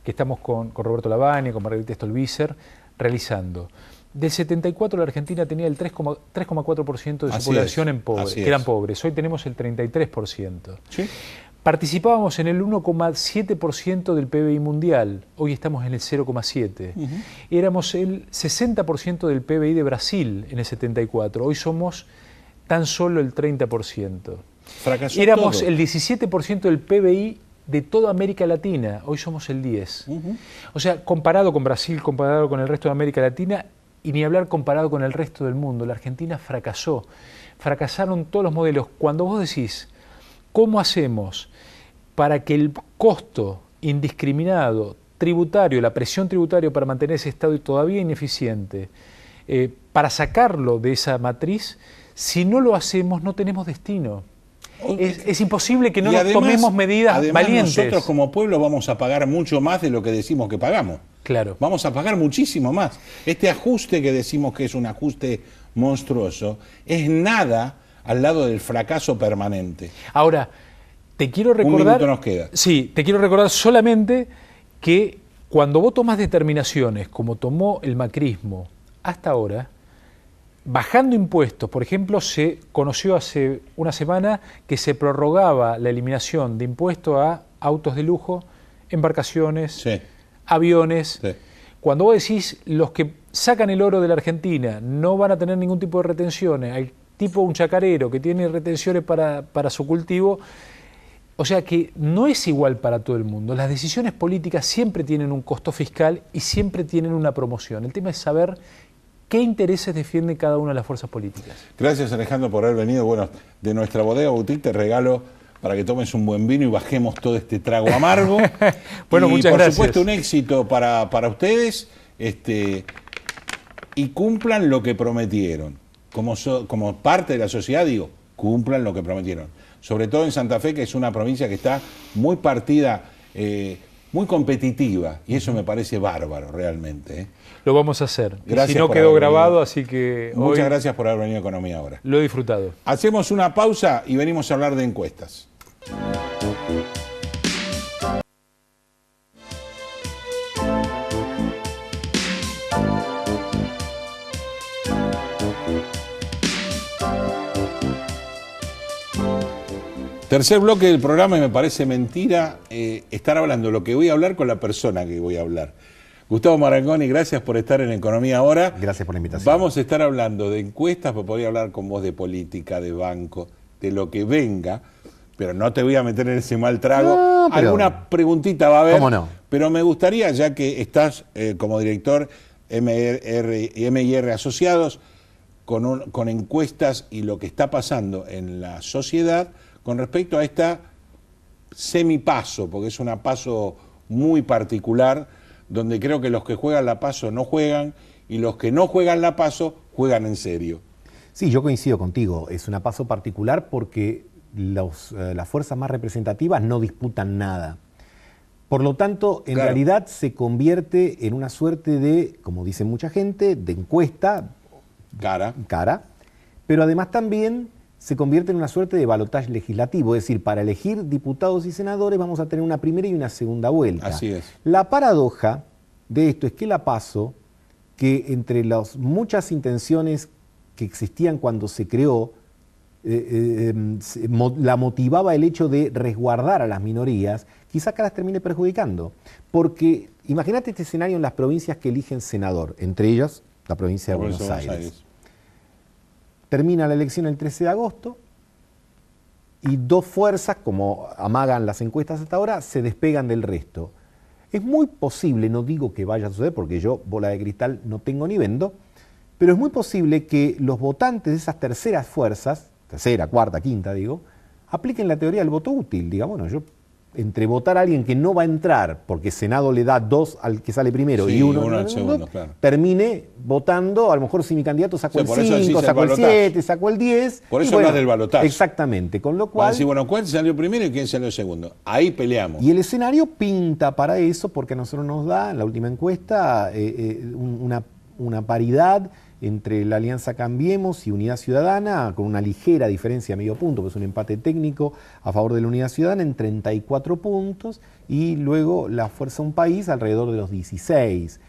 S3: que estamos con Roberto Lavagna, con Margarita Stolbizer, realizando. Del 74 la Argentina tenía el 3,4% de su población que eran pobres. Hoy tenemos el 33%.
S1: ¿Sí?
S3: Participábamos en el 1,7% del PBI mundial. Hoy estamos en el 0,7%. Éramos el 60% del PBI de Brasil en el 74. Hoy somos tan solo el 30%.
S1: Fracasó
S3: Éramos
S1: todo.
S3: el 17% del PBI de toda América Latina. Hoy somos el 10%. O sea, comparado con Brasil, comparado con el resto de América Latina, y ni hablar comparado con el resto del mundo, la Argentina fracasó. Fracasaron todos los modelos. Cuando vos decís, ¿cómo hacemos para que el costo indiscriminado tributario, la presión tributaria para mantener ese Estado todavía ineficiente, para sacarlo de esa matriz, si no lo hacemos no tenemos destino? Es imposible que no nos tomemos medidas valientes.
S1: Nosotros como pueblo vamos a pagar mucho más de lo que decimos que pagamos.
S3: Claro.
S1: Vamos a pagar muchísimo más. Este ajuste que decimos que es un ajuste monstruoso es nada al lado del fracaso permanente.
S3: Ahora, te quiero recordar...
S1: Un minuto nos queda.
S3: Sí, te quiero recordar solamente
S4: que cuando vos tomás determinaciones, como tomó el macrismo hasta ahora, bajando impuestos, por ejemplo, se conoció hace una semana que se prorrogaba la eliminación de impuestos a autos de lujo, embarcaciones,
S1: Sí.
S4: aviones.
S1: Sí.
S4: Cuando vos decís los que sacan el oro de la Argentina no van a tener ningún tipo de retenciones, al tipo un chacarero que tiene retenciones para su cultivo, o sea que no es igual para todo el mundo. Las decisiones políticas siempre tienen un costo fiscal y siempre tienen una promoción. El tema es saber qué intereses defiende cada una de las fuerzas políticas.
S1: Gracias, Alejandro, por haber venido. Bueno, de nuestra bodega Boutique te regalo para que tomes un buen vino y bajemos todo este trago amargo.
S4: Bueno,
S1: y
S4: muchas
S1: por
S4: gracias.
S1: supuesto, un éxito para ustedes, y cumplan lo que prometieron. Como parte de la sociedad, digo, cumplan lo que prometieron. Sobre todo en Santa Fe, que es una provincia que está muy partida, muy competitiva, y eso me parece bárbaro realmente.
S4: Lo vamos a hacer.
S1: Gracias
S4: Y si no
S1: por
S4: quedó
S1: haber
S4: grabado,
S1: venido.
S4: así que
S1: Muchas
S4: hoy
S1: gracias por haber venido a Economía Ahora.
S4: lo he disfrutado.
S1: Hacemos una pausa y venimos a hablar de encuestas. Tercer bloque del programa, y me parece mentira estar hablando lo que voy a hablar con la persona que voy a hablar. Gustavo Marangoni, gracias por estar en Economía Ahora.
S5: Gracias por la invitación.
S1: Vamos a estar hablando de encuestas, pero podría hablar con vos de política, de banco, de lo que venga, pero no te voy a meter en ese mal trago.
S5: No, pero-
S1: Alguna preguntita va a haber,
S5: ¿Cómo no?
S1: pero me gustaría, ya que estás como director M&R Asociados, con encuestas y lo que está pasando en la sociedad con respecto a esta semipaso, porque es una paso muy particular, donde creo que los que juegan la paso no juegan y los que no juegan la paso juegan en serio.
S5: Sí, yo coincido contigo. Es una paso particular porque las fuerzas más representativas no disputan nada. Por lo tanto, en
S1: Claro.
S5: realidad se convierte en una suerte de, como dice mucha gente, de encuesta cara, pero además también se convierte en una suerte de balotaje legislativo, es decir, para elegir diputados y senadores vamos a tener una primera y una segunda vuelta.
S1: Así es.
S5: La paradoja de esto es que la PASO, que entre las muchas intenciones que existían cuando se creó, la motivaba el hecho de resguardar a las minorías, quizá acá las termine perjudicando. Porque imagínate este escenario en las provincias que eligen senador, entre ellas la provincia de
S1: Por eso
S5: Buenos Aires. Termina la elección el 13 de agosto y dos fuerzas, como amagan las encuestas hasta ahora, se despegan del resto. Es muy posible, no digo que vaya a suceder porque yo bola de cristal no tengo ni vendo, pero es muy posible que los votantes de esas terceras fuerzas, tercera, cuarta, quinta digo, apliquen la teoría del voto útil. Diga, bueno, yo entre votar a alguien que no va a entrar porque Senado le da 2 al que sale primero
S1: Sí,
S5: y uno
S1: uno al segundo, claro.
S5: termine votando, a lo mejor si mi candidato sacó
S1: Sí, por eso
S5: el
S1: decís
S5: 5,
S1: el
S5: sacó el
S1: balotaje.
S5: 7, sacó el 10.
S1: Por
S5: y
S1: eso hablas del balotaje.
S5: Exactamente, con lo
S1: Van a
S5: cual...
S1: decir, bueno, ¿cuál salió primero y quién salió segundo? Ahí peleamos.
S5: Y el escenario pinta para eso porque a nosotros nos da, en la última encuesta, una paridad entre la Alianza Cambiemos y Unidad Ciudadana, con una ligera diferencia, medio punto, pues un empate técnico a favor de la Unidad Ciudadana en 34 puntos, y luego la Fuerza Un País alrededor de los 16.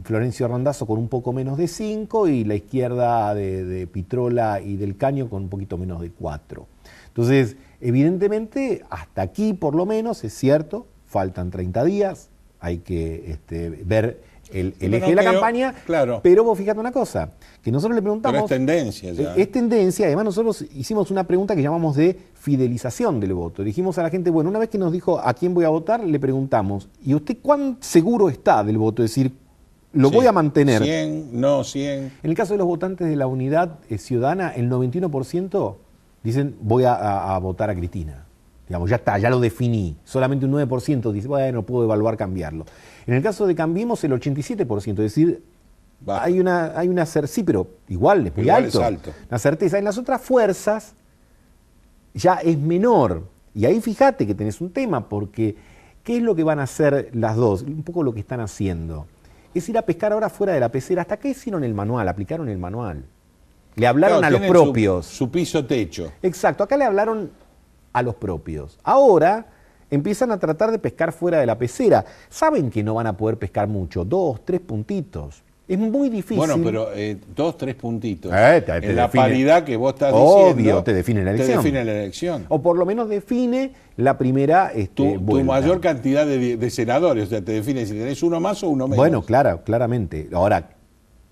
S5: Florencio Randazzo con un poco menos de 5 y la izquierda de Pitrola y del Caño con un poquito menos de 4. Entonces, evidentemente, hasta aquí por lo menos, es cierto, faltan 30 días, hay que ver el
S1: Pero
S5: eje de la
S1: creo-
S5: campaña,
S1: claro.
S5: pero vos fíjate una cosa, que nosotros le preguntamos...
S1: Pero es tendencia ya.
S5: Es tendencia, además nosotros hicimos una pregunta que llamamos de fidelización del voto. Dijimos a la gente, bueno, una vez que nos dijo a quién voy a votar, le preguntamos, ¿y usted cuán seguro está del voto? Es decir, lo
S1: Sí.
S5: voy a mantener.
S1: 100, no 100.
S5: En el caso de los votantes de la Unidad Ciudadana, el 91% dicen voy a votar a Cristina. Digamos, ya está, ya lo definí. Solamente un 9% dice, bueno, puedo evaluar cambiarlo. En el caso de Cambiemos, el 87%, es decir,
S1: Baja.
S5: hay una sí, pero igual es muy
S1: Igual
S5: alto.
S1: es alto.
S5: La certeza. En las otras fuerzas ya es menor. Y ahí fíjate que tenés un tema, porque ¿qué es lo que van a hacer las dos? Un poco lo que están haciendo. Es ir a pescar ahora fuera de la pecera. ¿Hasta qué hicieron el manual? Aplicaron el manual. Le hablaron
S1: Claro,
S5: a los
S1: tienen
S5: propios.
S1: Su piso techo.
S5: Exacto, acá le hablaron a los propios. Ahora empiezan a tratar de pescar fuera de la pecera. Saben que no van a poder pescar mucho, 2, 3 puntitos. Es muy difícil.
S1: Bueno, pero 2, 3 puntitos.
S5: Te
S1: en la paridad que vos estás
S5: obvio,
S1: diciendo.
S5: te define la elección.
S1: Te define la elección.
S5: O por lo menos define la primera
S1: Tu
S5: vuelta.
S1: mayor cantidad de senadores, o sea, te define si tenés uno más o uno menos.
S5: Bueno, claramente. Ahora,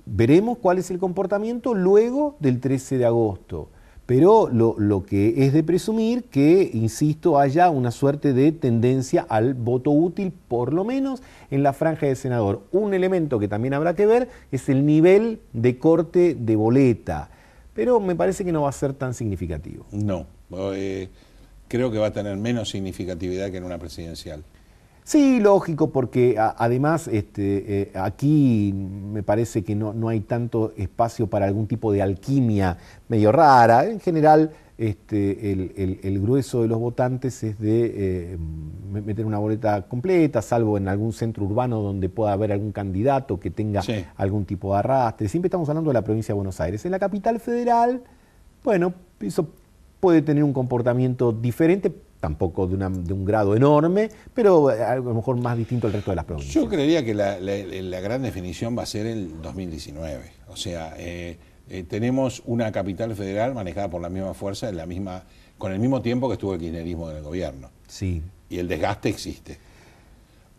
S5: veremos cuál es el comportamiento luego del 13 de agosto. Pero lo que es de presumir que, insisto, haya una suerte de tendencia al voto útil, por lo menos en la franja de senador. Un elemento que también habrá que ver es el nivel de corte de boleta, pero me parece que no va a ser tan significativo.
S1: No, creo que va a tener menos significatividad que en una presidencial.
S5: Sí, lógico, porque además aquí me parece que no hay tanto espacio para algún tipo de alquimia medio rara. En general, el grueso de los votantes es de meter una boleta completa, salvo en algún centro urbano donde pueda haber algún candidato que tenga algún tipo de arrastre. Siempre estamos hablando de la provincia de Buenos Aires. En la capital federal, bueno, eso puede tener un comportamiento diferente, tampoco de un grado enorme, pero a lo mejor más distinto al resto de las provincias.
S1: Yo creería que la gran definición va a ser el 2019. O sea, tenemos una capital federal manejada por la misma fuerza, con el mismo tiempo que estuvo el kirchnerismo en el gobierno.
S5: Sí.
S1: Y el desgaste existe.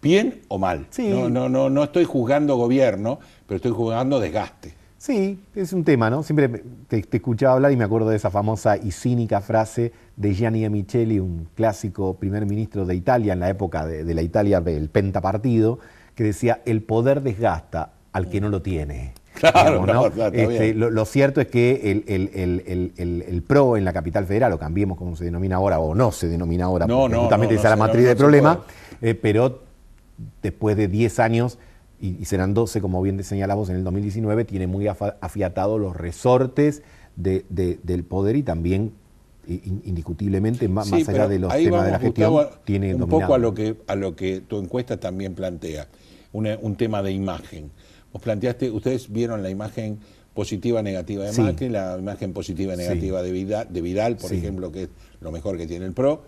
S1: Bien o mal.
S5: Sí.
S1: No estoy juzgando gobierno, pero estoy juzgando desgaste.
S5: Sí, es un tema, ¿no? Siempre te escuchaba hablar y me acuerdo de esa famosa y cínica frase de Gianni Amicelli, un clásico primer ministro de Italia en la época de la Italia del pentapartido, que decía: el poder desgasta al que no lo tiene.
S1: Claro,
S5: digamos, ¿no?
S1: Claro,
S5: lo cierto es que el PRO en la capital federal, o cambiemos como se denomina ahora, o no se denomina ahora, porque justamente esa es la matriz del problema, pero después de 10 años, y serán 12, como bien señalamos, en el 2019, tiene muy afiatados los resortes del poder y también, indiscutiblemente, más allá de los temas de la gestión,
S1: Gustavo,
S5: tiene
S1: un
S5: dominado.
S1: poco a lo que tu encuesta también plantea, un tema de imagen. Vos planteaste, ustedes vieron la imagen positiva negativa de Macri, la imagen positiva y negativa de Vidal, por ejemplo, que es lo mejor que tiene el PRO,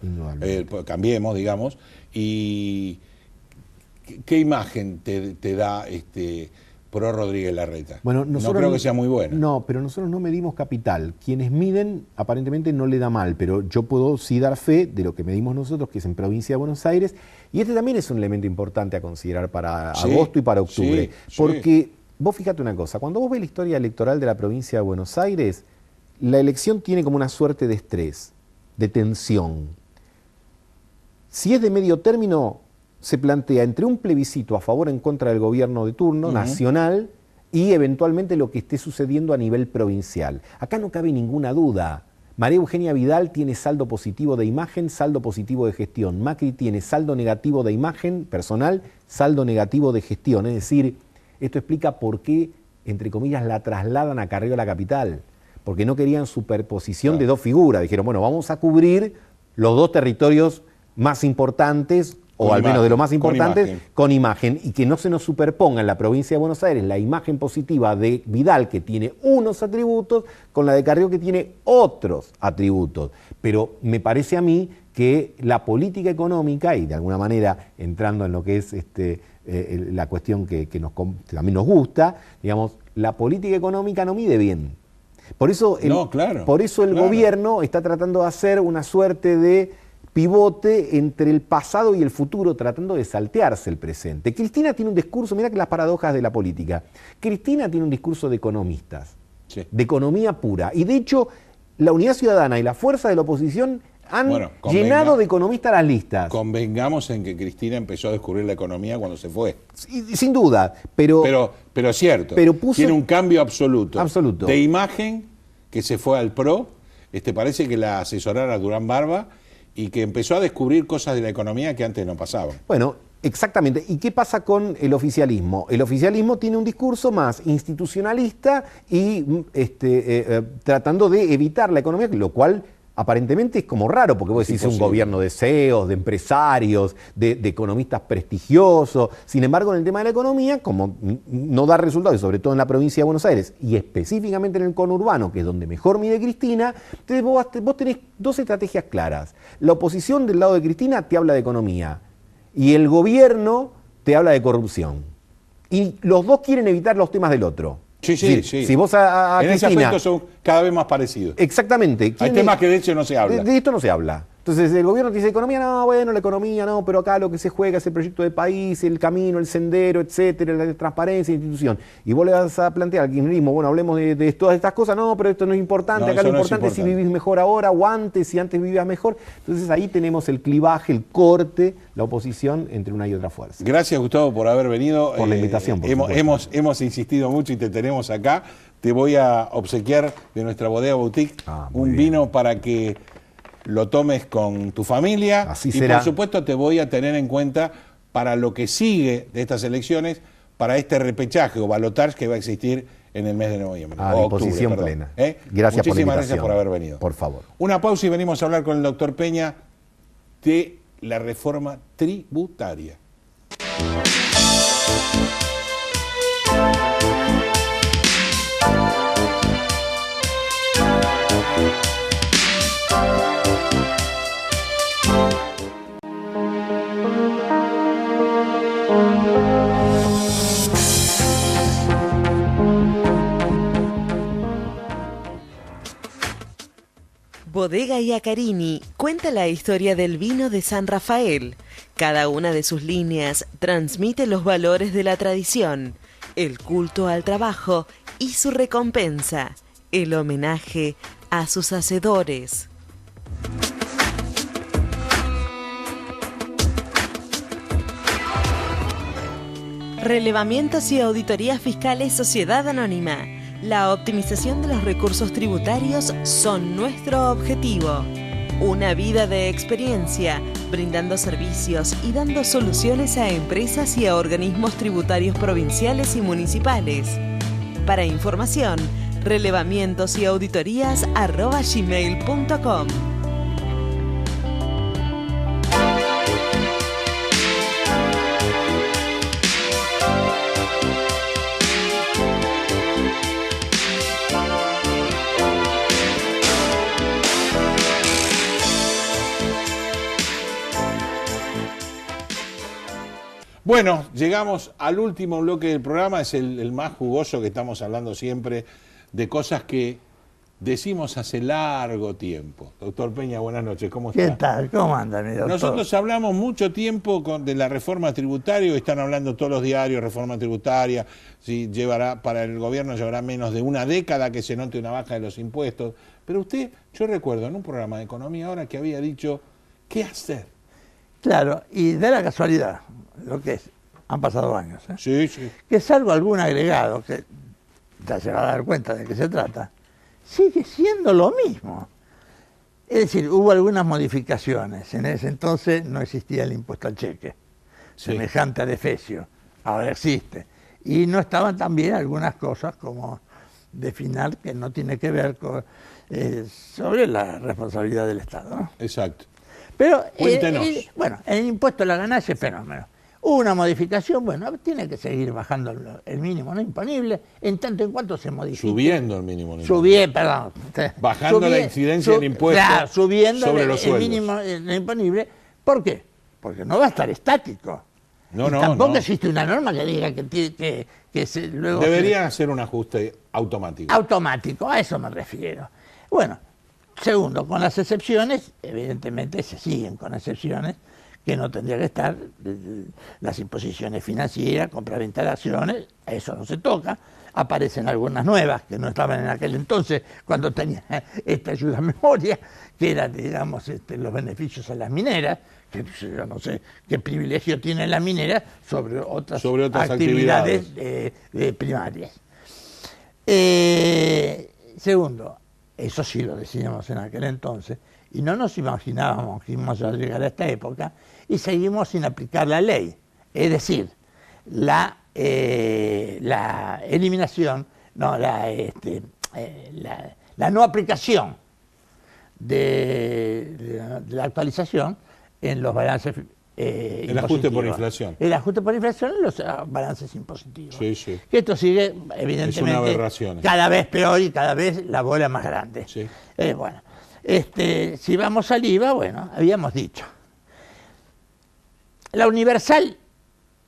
S1: Cambiemos, digamos, y ¿qué imagen te da PRO Rodríguez Larreta?
S5: Bueno,
S1: no creo que sea muy buena.
S5: No, pero nosotros no medimos capital. Quienes miden, aparentemente no le da mal, pero yo puedo sí dar fe de lo que medimos nosotros, que es en provincia de Buenos Aires, y este también es un elemento importante a considerar para agosto y para octubre, porque vos fíjate una cosa, cuando vos ves la historia electoral de la provincia de Buenos Aires, la elección tiene como una suerte de estrés, de tensión. Si es de medio término, se plantea entre un plebiscito a favor o en contra del gobierno de turno nacional y eventualmente lo que esté sucediendo a nivel provincial. Acá no cabe ninguna duda. María Eugenia Vidal tiene saldo positivo de imagen, saldo positivo de gestión. Macri tiene saldo negativo de imagen personal, saldo negativo de gestión. Es decir, esto explica por qué, entre comillas, la trasladan a Carrillo a la capital. Porque no querían superposición de dos figuras. Dijeron, bueno, vamos a cubrir los dos territorios más importantes, o al menos de lo más importante, con imagen, y que no se nos superponga en la provincia de Buenos Aires la imagen positiva de Vidal, que tiene unos atributos, con la de Carrió, que tiene otros atributos. Pero me parece a mí que la política económica, y de alguna manera entrando en lo que es la cuestión que también nos gusta, digamos, la política económica no mide bien. Por eso el gobierno está tratando de hacer una suerte de pivote entre el pasado y el futuro, tratando de saltearse el presente. Cristina tiene un discurso, mira que las paradojas de la política. Cristina tiene un discurso de economistas, de economía pura. Y de hecho, la Unidad Ciudadana y la fuerza de la oposición han llenado de economistas las listas.
S1: Convengamos en que Cristina empezó a descubrir la economía cuando se fue.
S5: Sin duda, pero
S1: es cierto. Tiene un cambio absoluto de imagen, que se fue al PRO, parece que la asesorara Durán Barba, y que empezó a descubrir cosas de la economía que antes no pasaban.
S5: Bueno, exactamente. ¿Y qué pasa con el oficialismo? El oficialismo tiene un discurso más institucionalista y tratando de evitar la economía, lo cual Aparentemente es como raro, porque vos decís un gobierno de CEOs, de empresarios, de economistas prestigiosos. Sin embargo, en el tema de la economía, como no da resultados, sobre todo en la provincia de Buenos Aires, y específicamente en el conurbano, que es donde mejor mide Cristina, entonces vos tenés dos estrategias claras. La oposición del lado de Cristina te habla de economía, y el gobierno te habla de corrupción. Y los dos quieren evitar los temas del otro.
S1: Sí, sí, sí.
S5: Si vos a
S1: en
S5: Cristina,
S1: ese aspecto son cada vez más parecidos.
S5: Exactamente.
S1: Hay temas que de hecho no se habla.
S5: De esto no se habla. Entonces el gobierno te dice, economía, no, bueno, la economía no, pero acá lo que se juega es el proyecto de país, el camino, el sendero, etcétera, la transparencia, la institución. Y vos le vas a plantear al kirchnerismo, bueno, hablemos de todas estas cosas, no, pero esto no es importante,
S1: No,
S5: acá lo
S1: eso no es
S5: importante es si
S1: importante.
S5: vivís mejor ahora o antes, si antes vivías mejor. Entonces ahí tenemos el clivaje, el corte, la oposición entre una y otra fuerza.
S1: Gracias, Gustavo, por haber venido.
S5: Por la invitación, por
S1: hemos insistido mucho y te tenemos acá. Te voy a obsequiar de nuestra bodega boutique
S5: muy
S1: un
S5: bien.
S1: vino para que lo tomes con tu familia.
S5: Así
S1: y
S5: será.
S1: por supuesto te voy a tener en cuenta para lo que sigue de estas elecciones, para este repechaje o balotaje que va a existir en el mes de noviembre.
S5: A
S1: o
S5: disposición
S1: octubre, perdón.
S5: plena. Gracias por la
S1: Muchísimas gracias
S5: invitación.
S1: por haber venido.
S5: Por favor.
S1: Una pausa y venimos a hablar con el doctor Peña de la reforma tributaria.
S2: Bodega Iacarini cuenta la historia del vino de San Rafael. Cada una de sus líneas transmite los valores de la tradición, el culto al trabajo y su recompensa, el homenaje a sus hacedores. Relevamientos y auditorías fiscales Sociedad Anónima. La optimización de los recursos tributarios son nuestro objetivo. Una vida de experiencia, brindando servicios y dando soluciones a empresas y a organismos tributarios provinciales y municipales. Para información, relevamientosyauditorias@gmail.com.
S1: Bueno, llegamos al último bloque del programa, es el más jugoso, que estamos hablando siempre de cosas que decimos hace largo tiempo. Doctor Peña, buenas noches, ¿cómo está?
S6: ¿Qué tal? ¿Cómo anda, mi doctor?
S1: Nosotros hablamos mucho tiempo de la reforma tributaria, están hablando todos los diarios, reforma tributaria, si llevará, para el gobierno llevará menos de una década que se note una baja de los impuestos. Pero usted, yo recuerdo en un programa de economía ahora que había dicho, ¿qué hacer?
S6: Claro, y da la casualidad, lo que es, han pasado años, ¿eh?
S1: Sí, sí.
S6: Que salvo algún agregado, que te has llegado a dar cuenta de qué se trata, sigue siendo lo mismo. Es decir, hubo algunas modificaciones. En ese entonces no existía el impuesto al cheque,
S1: Sí.
S6: semejante al efesio. Ahora existe. Y no estaban también algunas cosas como de final que no tiene que ver con sobre la responsabilidad del Estado, ¿no?
S1: Exacto.
S6: Pero,
S1: Cuéntenos.
S6: bueno, el impuesto a la ganancia es fenómeno. Hubo una modificación, bueno, tiene que seguir bajando el mínimo no imponible, en tanto en cuanto se modifique.
S1: Subiendo el mínimo no
S6: Subiendo, perdón.
S1: Bajando la incidencia del impuesto
S6: Claro, subiendo
S1: sobre los
S6: el
S1: sueldos.
S6: mínimo no imponible. ¿Por qué? Porque no va a estar estático.
S1: No,
S6: Y
S1: no,
S6: tampoco
S1: no.
S6: existe una norma que diga que se, luego
S1: Deberían hacer un ajuste automático.
S6: automático, a eso me refiero. Bueno, segundo, con las excepciones, evidentemente se siguen con excepciones, que no tendría que estar las imposiciones financieras, compra-venta de acciones, eso no se toca. Aparecen algunas nuevas que no estaban en aquel entonces cuando tenía esta ayuda a memoria, que era, digamos, los beneficios a las mineras, que yo no sé qué privilegio tienen las mineras sobre otras actividades primarias. Segundo, eso sí lo decíamos en aquel entonces, y no nos imaginábamos que íbamos a llegar a esta época, y seguimos sin aplicar la ley. Es decir, la eliminación, no, la no aplicación de la actualización en los balances
S1: el ajuste por inflación.
S6: El ajuste por inflación en los balances impositivos.
S1: Sí, sí.
S6: Que esto sigue, evidentemente,
S1: Es una aberración.
S6: cada vez peor y cada vez la bola más grande.
S1: Sí.
S6: Bueno, si vamos al IVA, bueno, habíamos dicho. La universal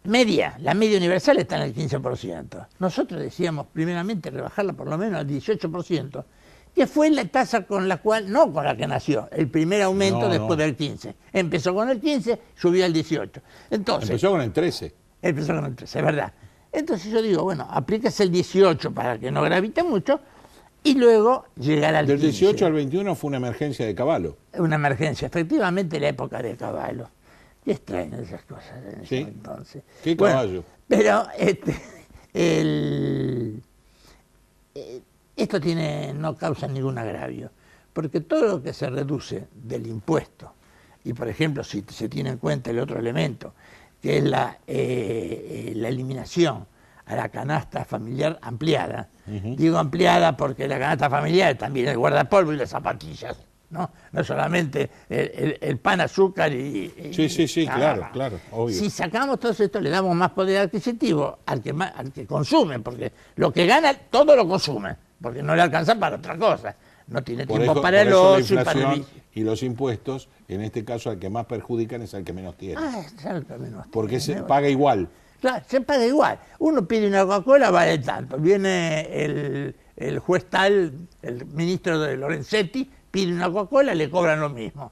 S6: media, la media universal está en el 15%. Nosotros decíamos primeramente rebajarla por lo menos al 18%, que fue la tasa con la cual, no con la que nació, el primer aumento después del 15. Empezó con el 15, subió al 18. Entonces,
S1: Empezó con el 13.
S6: empezó con el 13, es verdad. Entonces yo digo, bueno, aplíquese el 18 para que no gravite mucho y luego llegar al 15.
S1: Del 18 al 21 fue una emergencia de Caballo.
S6: Una emergencia, efectivamente la época de Caballo. Qué extraño esas cosas en ese entonces.
S1: ¿Qué
S6: Bueno,
S1: Caballo?
S6: pero esto no causa ningún agravio, porque todo lo que se reduce del impuesto, y por ejemplo si se tiene en cuenta el otro elemento, que es la eliminación a la canasta familiar ampliada. Digo ampliada porque la canasta familiar es también el guardapolvo y las zapatillas, ¿no? No solamente el pan, azúcar y
S1: Sí,
S6: nada
S1: claro,
S6: más.
S1: obvio.
S6: Si sacamos todo esto, le damos más poder adquisitivo al que consume, porque lo que gana todo lo consume, porque no le alcanza para otra cosa. No tiene tiempo para el ocio
S1: la
S6: y para el
S1: inflación y los impuestos, en este caso al que más perjudican es al que menos tiene.
S6: es al que menos
S1: Porque
S6: tiene.
S1: se paga igual.
S6: Claro, se paga igual. Uno pide una Coca-Cola, vale tanto. Viene el juez tal, el ministro de Lorenzetti, pide una Coca-Cola, le cobran lo mismo.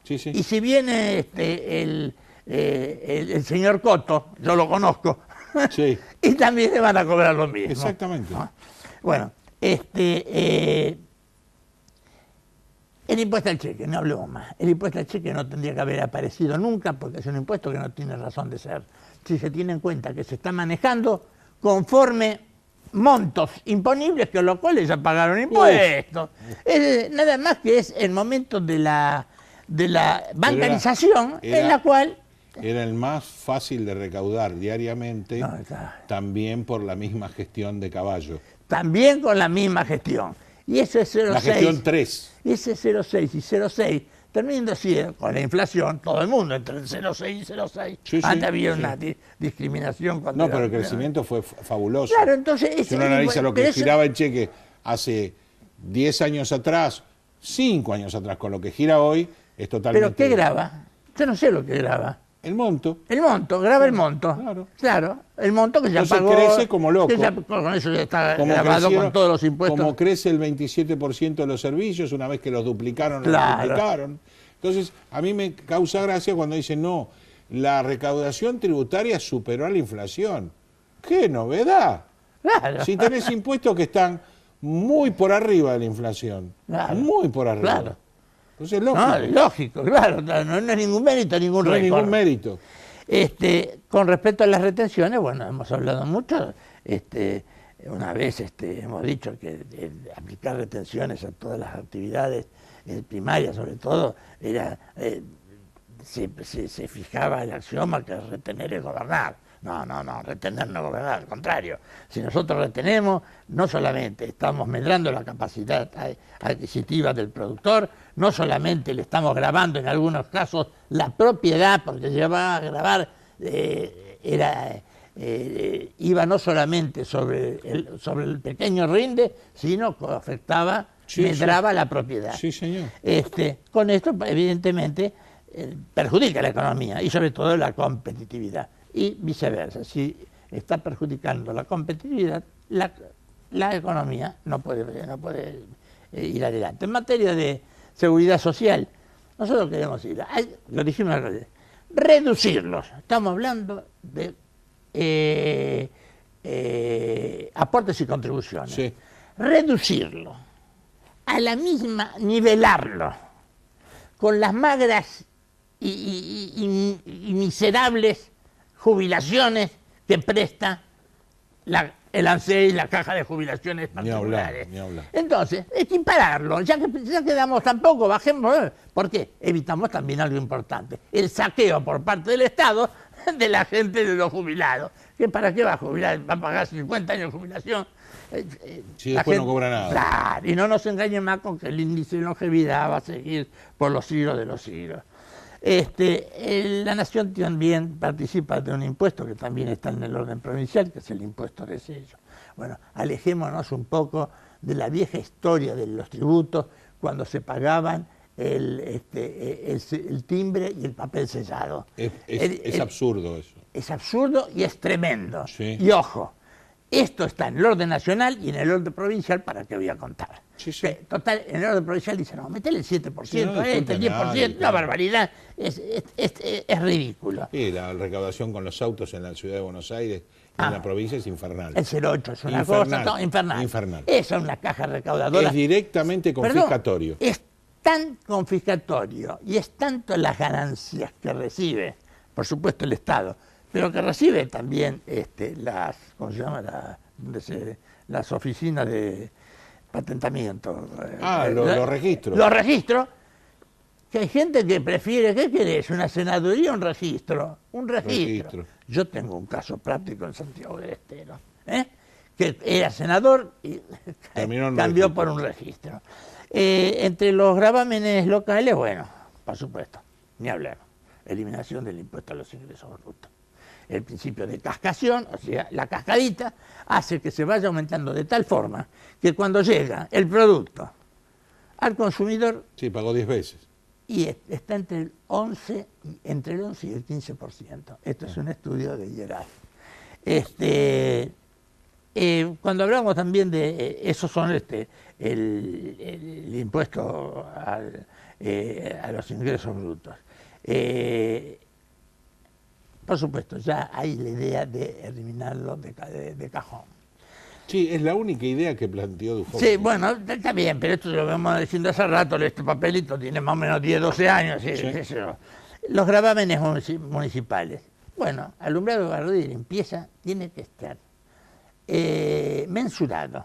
S1: Sí, sí.
S6: Y si viene el señor Coto, yo lo conozco,
S1: Sí.
S6: y también le van a cobrar lo mismo.
S1: Exactamente.
S6: ¿No? Bueno, el impuesto al cheque, no hablemos más. El impuesto al cheque no tendría que haber aparecido nunca porque es un impuesto que no tiene razón de ser. Si se tiene en cuenta que se está manejando conforme montos imponibles que los cuales ya pagaron impuestos. Nada más que es el momento de la bancarización en la cual...
S1: Era el más fácil de recaudar diariamente,
S6: No, claro.
S1: también por la misma gestión de Caballo.
S6: También con la misma gestión. Y eso es 0,6.
S1: La gestión 3.
S6: Y ese 0,6 y 0,6 terminando así, con la inflación, todo el mundo entre el 0,6 y 0,6.
S1: Sí,
S6: Antes
S1: sí,
S6: había
S1: sí.
S6: una discriminación.
S1: No, pero el crecimiento fue fabuloso.
S6: Claro, entonces...
S1: Si uno analiza lo que giraba el cheque hace 10 años atrás, 5 años atrás, con lo que gira hoy, es totalmente...
S6: ¿Pero qué graba? Yo no sé lo que graba.
S1: El monto.
S6: El monto, graba el monto.
S1: Claro.
S6: El monto que ya
S1: Entonces
S6: pagó.
S1: crece como loco.
S6: Con eso ya está
S1: Como
S6: grabado con todos los impuestos.
S1: Como crece el 27% de los servicios, una vez que los duplicaron,
S6: Claro.
S1: los duplicaron. Entonces, a mí me causa gracia cuando dicen, no, la recaudación tributaria superó a la inflación. ¡Qué novedad!
S6: Claro.
S1: Si tenés impuestos que están muy por arriba de la inflación.
S6: Claro.
S1: Muy por arriba.
S6: Claro.
S1: Entonces, lógico.
S6: No, lógico, claro. No es ningún mérito, ningún
S1: No hay
S6: récord.
S1: ningún mérito.
S6: Con respecto a las retenciones, bueno, hemos hablado mucho. Una vez hemos dicho que aplicar retenciones a todas las actividades primarias, sobre todo, se fijaba el axioma que retener es gobernar. No, retener no es gobernar, al contrario. Si nosotros retenemos, no solamente estamos medrando la capacidad adquisitiva del productor, no solamente le estamos grabando en algunos casos la propiedad, porque llevaba a grabar, iba no solamente sobre el pequeño rinde, sino que afectaba, medraba la propiedad.
S1: Sí, señor.
S6: Con esto, evidentemente, perjudica la economía y sobre todo la competitividad. Y viceversa, si está perjudicando la competitividad, la economía no puede ir adelante. En materia de seguridad social, nosotros queremos lo dijimos al revés, reducirlos. Estamos hablando de aportes y contribuciones.
S1: Sí.
S6: Reducirlo, a la misma, nivelarlo, con las magras y miserables jubilaciones que presta el ANSES y la caja de jubilaciones particulares.
S1: Ni hablar.
S6: Entonces, equipararlo, ya que damos tan poco, bajemos. ¿Por qué? Evitamos también algo importante, el saqueo por parte del Estado de la gente de los jubilados. ¿Que para qué va a jubilar? ¿Va a pagar 50 años de jubilación?
S1: Si después no cobra nada.
S6: Claro, y no nos engañen más con que el índice de longevidad va a seguir por los siglos de los siglos. La Nación también participa de un impuesto que también está en el orden provincial, que es el impuesto de sello. Bueno, alejémonos un poco de la vieja historia de los tributos cuando se pagaban el timbre y el papel sellado.
S1: Es absurdo eso.
S6: Es absurdo y es tremendo.
S1: Sí.
S6: Y ojo, esto está en el orden nacional y en el orden provincial, ¿para qué voy a contar?
S1: Sí, sí.
S6: Total, en el orden provincial dicen, no, metele el 7%,
S1: Sí, no discute
S6: el 10%,
S1: nadie,
S6: una
S1: claro.
S6: barbaridad, es ridículo.
S1: Sí, la recaudación con los autos en la ciudad de Buenos Aires y en la provincia es infernal.
S6: El 0,8 es una
S1: Infernal.
S6: cosa infernal.
S1: Infernal.
S6: Esa es una caja recaudadora.
S1: Es directamente confiscatorio.
S6: Perdón, es tan confiscatorio y es tanto las ganancias que recibe, por supuesto el Estado, pero que recibe también las, ¿cómo se llama? Las oficinas de patentamiento.
S1: Los registros.
S6: Los registros, que hay gente que prefiere, ¿qué querés? ¿Una senaduría o un registro? Un registro. Yo tengo un caso práctico en Santiago del Estero, que era senador y cambió por un registro. Entre los gravámenes locales, bueno, por supuesto, ni hablar. Eliminación del impuesto a los ingresos brutos. El principio de cascación, o sea, la cascadita, hace que se vaya aumentando de tal forma que cuando llega el producto al consumidor...
S1: Sí, pagó 10 veces.
S6: Y está entre el 11 y el 15%. Esto es un estudio de Geray. Cuando hablamos también de... esos son el impuesto a los ingresos brutos. Por supuesto, ya hay la idea de eliminarlo de cajón.
S1: Sí, es la única idea que planteó Dufort.
S6: Sí, bueno, está bien, pero esto lo vemos diciendo hace rato, este papelito tiene más o menos 10, 12 años. Sí. Los gravámenes municipales. Bueno, alumbrado, barrido y limpieza tiene que estar mensurado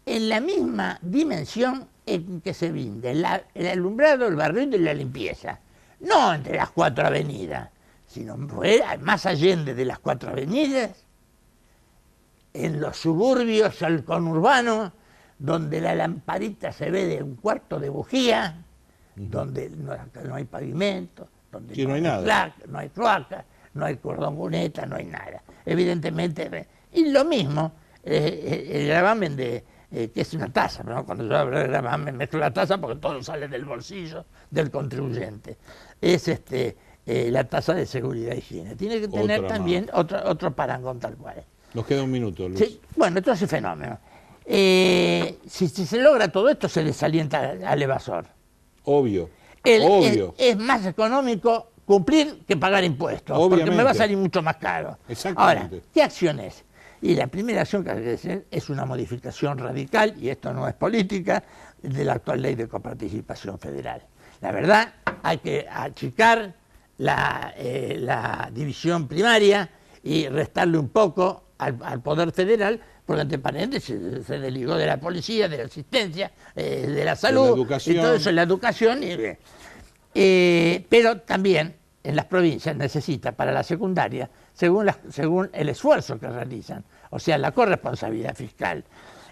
S6: en la misma dimensión en que se brinde el alumbrado, el barrido y la limpieza. No entre las 4 avenidas, sino más allende de las 4 avenidas, en los suburbios, al conurbano, donde la lamparita se ve de un cuarto de bujía, donde no hay pavimento, donde
S1: sí, no hay nada.
S6: No hay cloaca, no hay cordón cuneta, no hay nada. Evidentemente, y lo mismo, el gravamen que es una tasa, ¿no? Cuando yo hablo de gravamen mezclo la tasa porque todo sale del bolsillo del contribuyente. Es la tasa de seguridad y higiene. Tiene que tener
S1: Otra
S6: también otro parangón tal cual.
S1: Nos queda un minuto, Luis.
S6: Sí, bueno, esto es fenómeno. Si se logra todo esto, se desalienta al evasor.
S1: Obvio. Obvio.
S6: Es más económico cumplir que pagar impuestos,
S1: Obviamente.
S6: porque me va a salir mucho más caro.
S1: Exactamente.
S6: Ahora, ¿qué acción es? Y la primera acción que hay que hacer es una modificación radical, y esto no es política, de la actual ley de coparticipación federal. La verdad, hay que achicar la división primaria y restarle un poco al poder federal, porque entre paréntesis se desligó de la policía, de la asistencia, de la salud, y todo eso, la educación. Pero también en las provincias necesita para la secundaria, según el esfuerzo que realizan, o sea, la corresponsabilidad fiscal,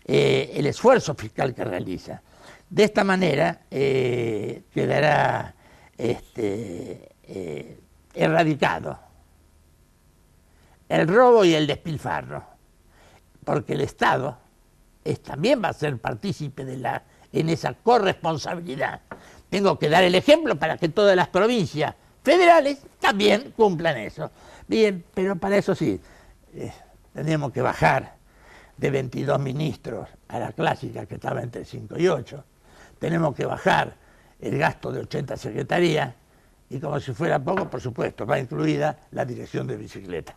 S6: el esfuerzo fiscal que realiza. De esta manera quedará erradicado el robo y el despilfarro, porque el Estado también va a ser partícipe en esa corresponsabilidad. Tengo que dar el ejemplo para que todas las provincias federales también cumplan eso. Bien, pero para eso sí, tenemos que bajar de 22 ministros a la clásica que estaba entre 5 y 8. Tenemos que bajar el gasto de 80 secretarías y, como si fuera poco, por supuesto, va incluida la dirección de bicicleta.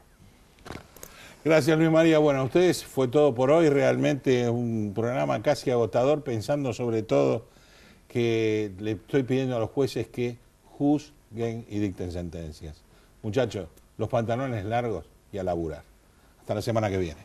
S1: Gracias, Luis María. Bueno, a ustedes fue todo por hoy. Realmente un programa casi agotador, pensando sobre todo que le estoy pidiendo a los jueces que juzguen y dicten sentencias. Muchachos, los pantalones largos y a laburar. Hasta la semana que viene.